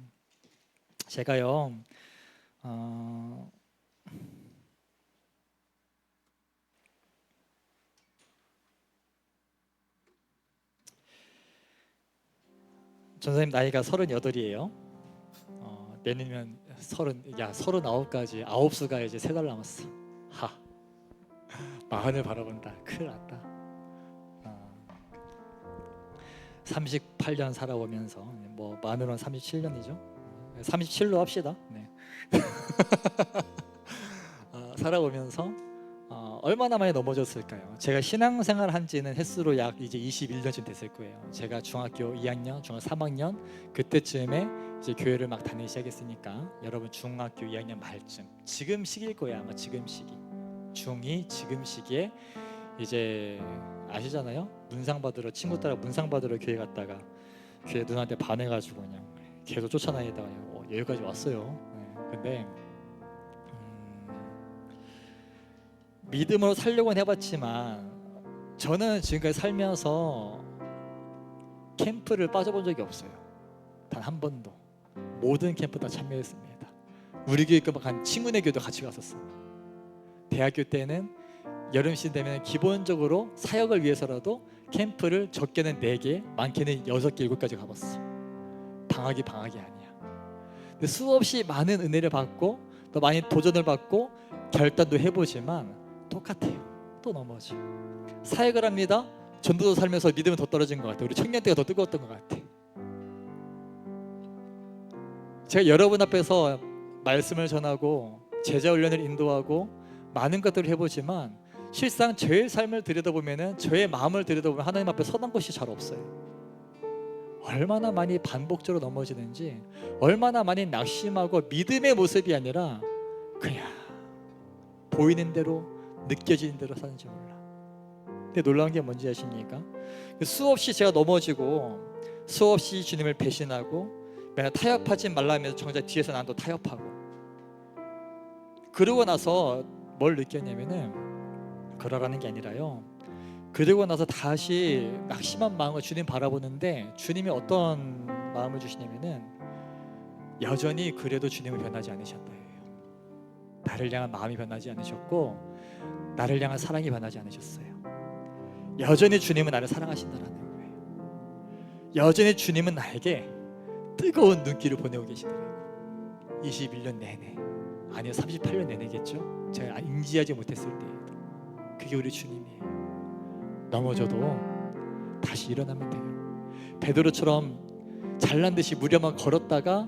제가요 전사님 나이가 38이에요. 내년이면 39까지 9수가 이제 3달 남았어. 40을 바라본다. 큰일 났다. 38년 살아오면서 뭐 만으로는 37년이죠. 37로 합시다. 네. 살아오면서 얼마나 많이 넘어졌을까요? 제가 신앙생활 한 지는 횟수로 약 이제 21년쯤 됐을 거예요. 제가 중학교 2학년, 중학교 3학년 그때쯤에 이제 교회를 막 다니기 시작했으니까 여러분 중학교 2학년 말쯤 지금 시기일 거예요. 아마 지금 시기 중2 지금 시기에 이제 아시잖아요. 문상 받으러 친구 따라 문상 받으러 교회 갔다가 교회 누나한테 반해가지고 그냥 계속 쫓아다니다가 여기까지 왔어요. 네. 근데 믿음으로 살려고는 해봤지만 저는 지금까지 살면서 캠프를 빠져본 적이 없어요. 단 한 번도. 모든 캠프 다 참여했습니다. 우리 교회 한 친구네 교회도 같이 갔었어. 대학교 때는 여름시 되면 기본적으로 사역을 위해서라도 캠프를 적게는 4개, 많게는 6개, 7개까지 가봤어. 방학이 아니야. 근데 수없이 많은 은혜를 받고 또 많이 도전을 받고 결단도 해보지만 똑같아요. 또 넘어져. 사역을 합니다. 전도도 살면서 믿음은 더 떨어진 것 같아요. 우리 청년 때가 더 뜨거웠던 것 같아. 제가 여러분 앞에서 말씀을 전하고 제자 훈련을 인도하고 많은 것들을 해보지만 실상 저의 삶을 들여다보면 저의 마음을 들여다보면 하나님 앞에 서는 것이 잘 없어요. 얼마나 많이 반복적으로 넘어지는지, 얼마나 많이 낙심하고 믿음의 모습이 아니라 그냥 보이는 대로 느껴지는 대로 사는지 몰라. 근데 놀라운 게 뭔지 아십니까? 수없이 제가 넘어지고 수없이 주님을 배신하고 맨날 타협하지 말라면서 정작 뒤에서 난 또 타협하고 그러고 나서 뭘 느꼈냐면은 그러라는 게 아니라요. 그러고 나서 다시 낙심한 마음으로 주님 바라보는데 주님이 어떤 마음을 주시냐면은 여전히 그래도 주님은 변하지 않으셨다예요. 나를 향한 마음이 변하지 않으셨고 나를 향한 사랑이 변하지 않으셨어요. 여전히 주님은 나를 사랑하신다라는 거예요. 여전히 주님은 나에게 뜨거운 눈길을 보내고 계시더라고요. 21년 내내, 아니요 38년 내내겠죠. 제가 인지하지 못했을 때에도 그게 우리 주님이에요. 넘어져도 다시 일어나면 돼요. 베드로처럼 잘난 듯이 무렵만 걸었다가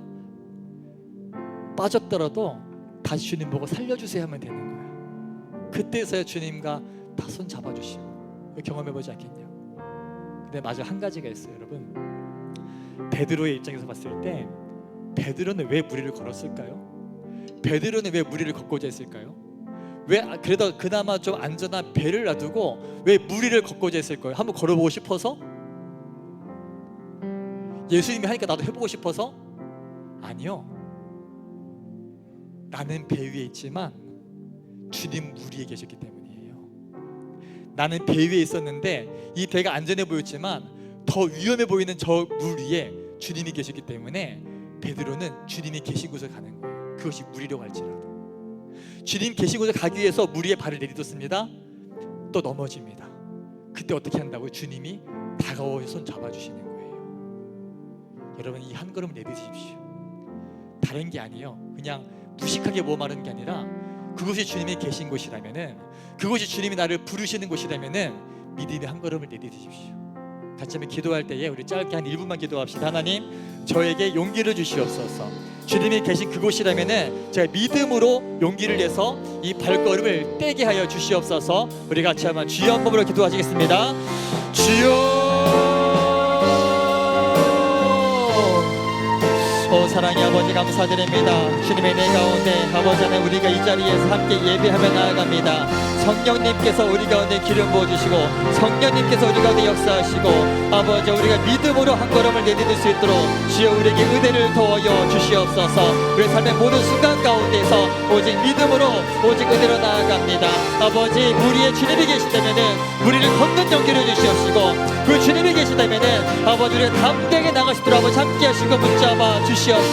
빠졌더라도 다시 주님 보고 살려주세요 하면 되는 거예요. 그때서야 주님과 다 손 잡아주시고 경험해보지 않겠냐고. 근데 마저 한 가지가 있어요. 여러분, 베드로의 입장에서 봤을 때 베드로는 왜 무리를 걸었을까요? 베드로는 왜 무리를 걷고자 했을까요? 왜 그래도 그나마 좀 안전한 배를 놔두고 왜 무리를 걷고자 했을까요? 한번 걸어보고 싶어서? 예수님이 하니까 나도 해보고 싶어서? 아니요. 나는 배 위에 있지만 주님 물 위에 계셨기 때문이에요. 나는 배 위에 있었는데 이 배가 안전해 보였지만 더 위험해 보이는 저 물 위에 주님이 계셨기 때문에 베드로는 주님이 계신 곳에 가는 거예요. 그것이 물이라고 할지라도. 주님 계신 곳에 가기 위해서 물 위에 발을 내딛었습니다. 또 넘어집니다. 그때 어떻게 한다고요? 주님이 다가오셔서 손 잡아주시는 거예요. 여러분, 이 한 걸음을 내딛으십시오. 다른 게 아니에요. 그냥 무식하게 뭐 말하는 게 아니라 그곳이 주님이 계신 곳이라면은, 그곳이 주님이 나를 부르시는 곳이라면은 믿음의 한 걸음을 내딛으십시오. 같이 한번 기도할 때에 우리 짧게 한 1분만 기도합시다. 하나님, 저에게 용기를 주시옵소서. 주님이 계신 그곳이라면은 제가 믿음으로 용기를 내서 이 발걸음을 떼게 하여 주시옵소서. 우리 같이 한번 주여 한 번으로 기도하시겠습니다. 주여. 사랑의 아버지 감사드립니다. 주님의 내 가운데 아버지 하나님 우리가 이 자리에서 함께 예배하며 나아갑니다. 성령님께서 우리 가운데 기름 부어주시고 성령님께서 우리 가운데 역사하시고 아버지 우리가 믿음으로 한 걸음을 내딛을 수 있도록 주여 우리에게 은혜를 더하여 주시옵소서. 우리 삶의 모든 순간 가운데서 오직 믿음으로 오직 은혜로 나아갑니다. 아버지 우리의 주님이 계시다면은 우리를 걷는 용기를 주시옵시고 그 주님이 계시다면은 아버지 우리가 담대하게 나갈 수 있도록 아버지 함께 하시고 붙잡아 주시옵소서.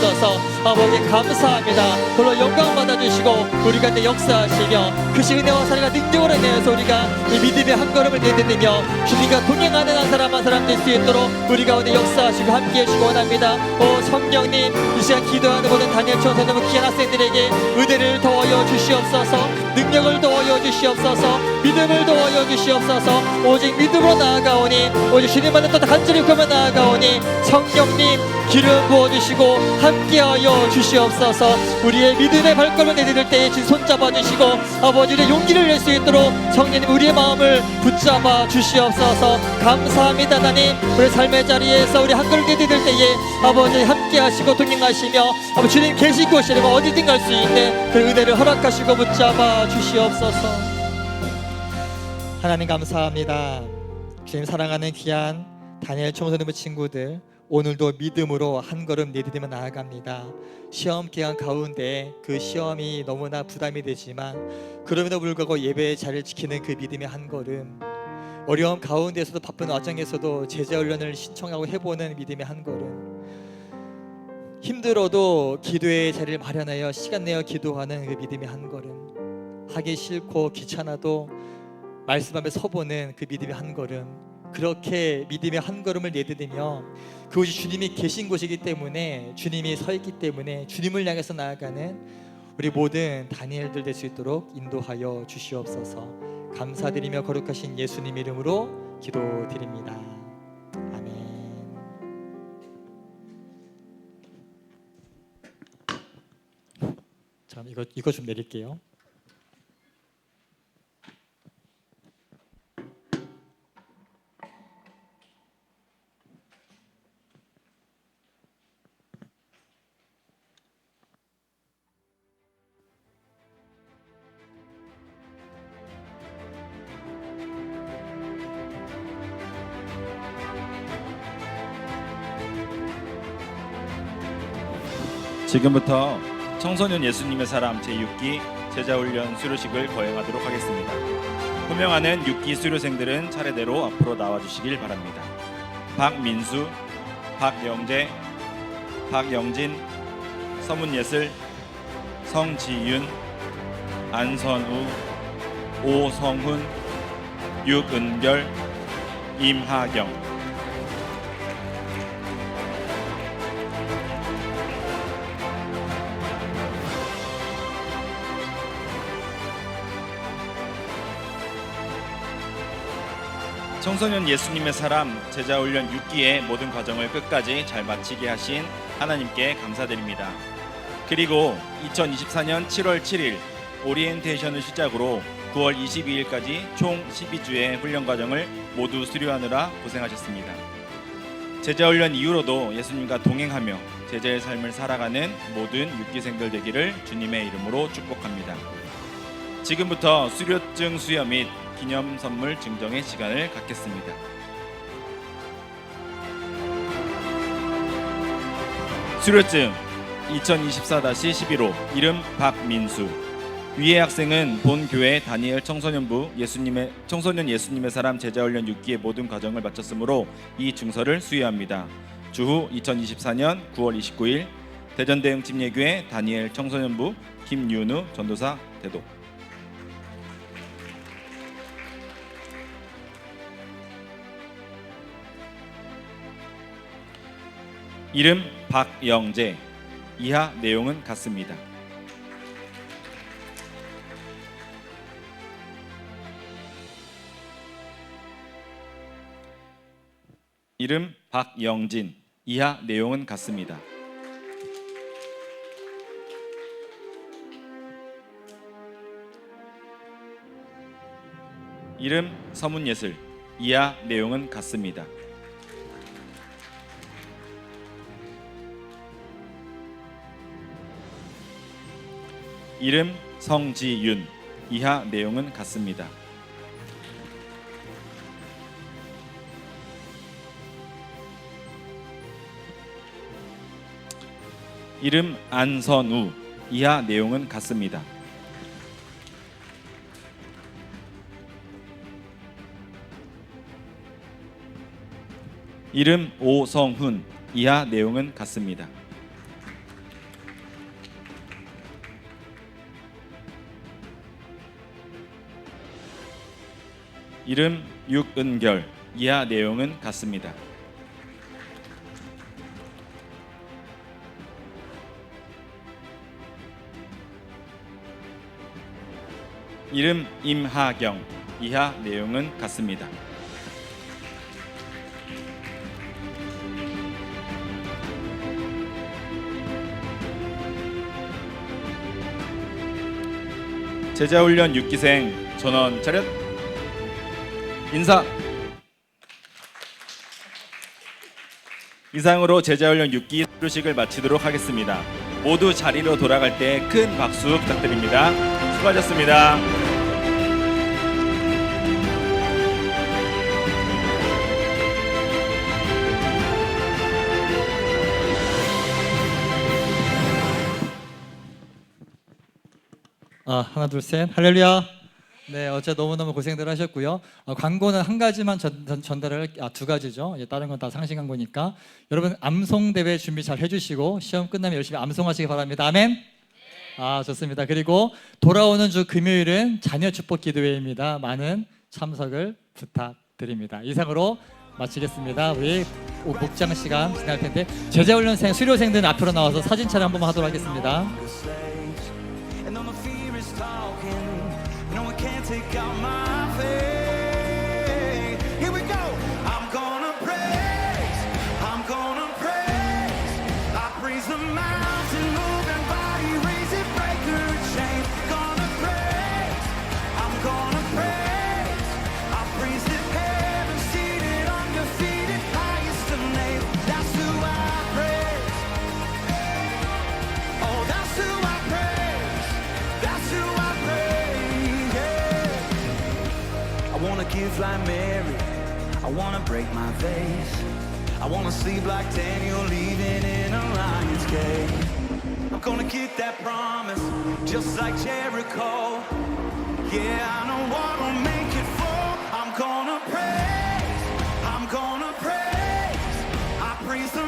아버지 감사합니다. 홀로 영광 받아주시고 우리 가운데 역사하시며 그 은혜와 사랑과 능력으로 인해서 우리가 이 믿음의 한 걸음을 내딛으며 주님과 동행하는 한 사람 한 사람 될 수 있도록 우리 가운데 역사하시고 함께 해주시기 원합니다. 오 성령님 이 시간 기도하는 모든 다니엘 청소년 귀한 학생들에게 은혜를 더하여 주시옵소서. 능력을 더하여 주시옵소서. 믿음을 더하여 주시옵소서. 오직 믿음으로 나아가오니 오직 주님만을 또 간절히 구하며 나아가오니 성령님 기름 부어주시고 함께하여 주시옵소서. 우리의 믿음의 발걸음을 내딛을 때에 진 손잡아 주시고 아버지 우리의 용기를 낼 수 있도록 성령님 우리의 마음을 붙잡아 주시옵소서. 감사합니다. 하나님 우리 삶의 자리에서 우리 한 걸음 내딛을 때에 아버지 함께하시고 동행하시며 아버지 주님 계신 곳이라면 어디든 갈 수 있는 그 은혜를 허락하시고 붙잡아 주시옵소서. 하나님 감사합니다. 주님 사랑하는 귀한 다니엘 청소년부 친구들 오늘도 믿음으로 한 걸음 내딛으며 나아갑니다. 시험 기간 가운데 그 시험이 너무나 부담이 되지만 그럼에도 불구하고 예배의 자리를 지키는 그 믿음의 한 걸음, 어려움 가운데서도 바쁜 와중에서도 제자 훈련을 신청하고 해보는 믿음의 한 걸음, 힘들어도 기도의 자리를 마련하여 시간 내어 기도하는 그 믿음의 한 걸음, 하기 싫고 귀찮아도 말씀 앞에 서보는 그 믿음의 한 걸음, 그렇게 믿음의 한 걸음을 내딛으며 그곳이 주님이 계신 곳이기 때문에 주님이 서 있기 때문에 주님을 향해서 나아가는 우리 모든 다니엘들 될 수 있도록 인도하여 주시옵소서. 감사드리며 거룩하신 예수님 이름으로 기도드립니다. 아멘. 자, 이거 좀 내릴게요. 지금부터 청소년 예수님의 사람 제6기 제자훈련 수료식을 거행하도록 하겠습니다. 호명하는 6기 수료생들은 차례대로 앞으로 나와주시길 바랍니다. 박민수, 박영재, 박영진, 서문예슬, 성지윤, 안선우, 오성훈, 육은별, 임하경. 청소년 예수님의 사람 제자훈련 6기의 모든 과정을 끝까지 잘 마치게 하신 하나님께 감사드립니다. 그리고 2024년 7월 7일 오리엔테이션을 시작으로 9월 22일까지 총 12주의 훈련 과정을 모두 수료하느라 고생하셨습니다. 제자훈련 이후로도 예수님과 동행하며 제자의 삶을 살아가는 모든 6기생들 되기를 주님의 이름으로 축복합니다. 지금부터 수료증 수여 및 기념 선물 증정의 시간을 갖겠습니다. 수료증 2024-11호 이름 박민수. 위의 학생은 본 교회 다니엘 청소년부 청소년 예수님의 사람 제자훈련 6기의 모든 과정을 마쳤으므로 이 증서를 수여합니다. 주후 2024년 9월 29일 대전대흥침례교회 다니엘 청소년부 김윤우 전도사 대도. 이름 박영재. 이하 내용은 같습니다. 이름 박영진. 이하 내용은 같습니다. 이름 서문예슬 이하 내용은 같습니다. 이름 성지윤 이하 내용은 같습니다. 이름 안선우 이하 내용은 같습니다. 이름 오성훈 이하 내용은 같습니다. 이름 육은결 이하 내용은 같습니다. 이름 임하경 이하 내용은 같습니다. 제자훈련 6기생 전원 차렷 인사. 이상으로 제자훈련 6기 수료식을 마치도록 하겠습니다. 모두 자리로 돌아갈 때 큰 박수 부탁드립니다. 수고하셨습니다. 하나 둘 셋 할렐루야. 네, 어제 너무너무 고생들 하셨고요. 광고는 한 가지만 전달을 두 가지죠. 다른 건 다 상시 광고니까 여러분 암송 대회 준비 잘 해주시고 시험 끝나면 열심히 암송하시기 바랍니다. 아멘. 좋습니다. 그리고 돌아오는 주 금요일은 자녀 축복 기도회입니다. 많은 참석을 부탁드립니다. 이상으로 마치겠습니다. 우리 목장 시간 지날 텐데 제자훈련생 수료생들은 앞으로 나와서 사진 촬영 한번 하도록 하겠습니다. And all my fear is talking. No one can take out my faith. Here we go. I'm gonna praise. I'm gonna praise. I praise the mountain moving body, raise it, break her chain. Gonna praise. I'm gonna praise. I praise the heaven seated, undefeated, highest of name. That's who I praise. Oh, that's who I praise. That's who I praise, yeah. I wanna give like Mary, I wanna break my vase, I wanna sleep like Daniel, leaving in a lion's cage. I'm gonna get that promise, just like Jericho. Yeah, I know what will make it fall. I'm gonna praise, I'm gonna praise, I praise the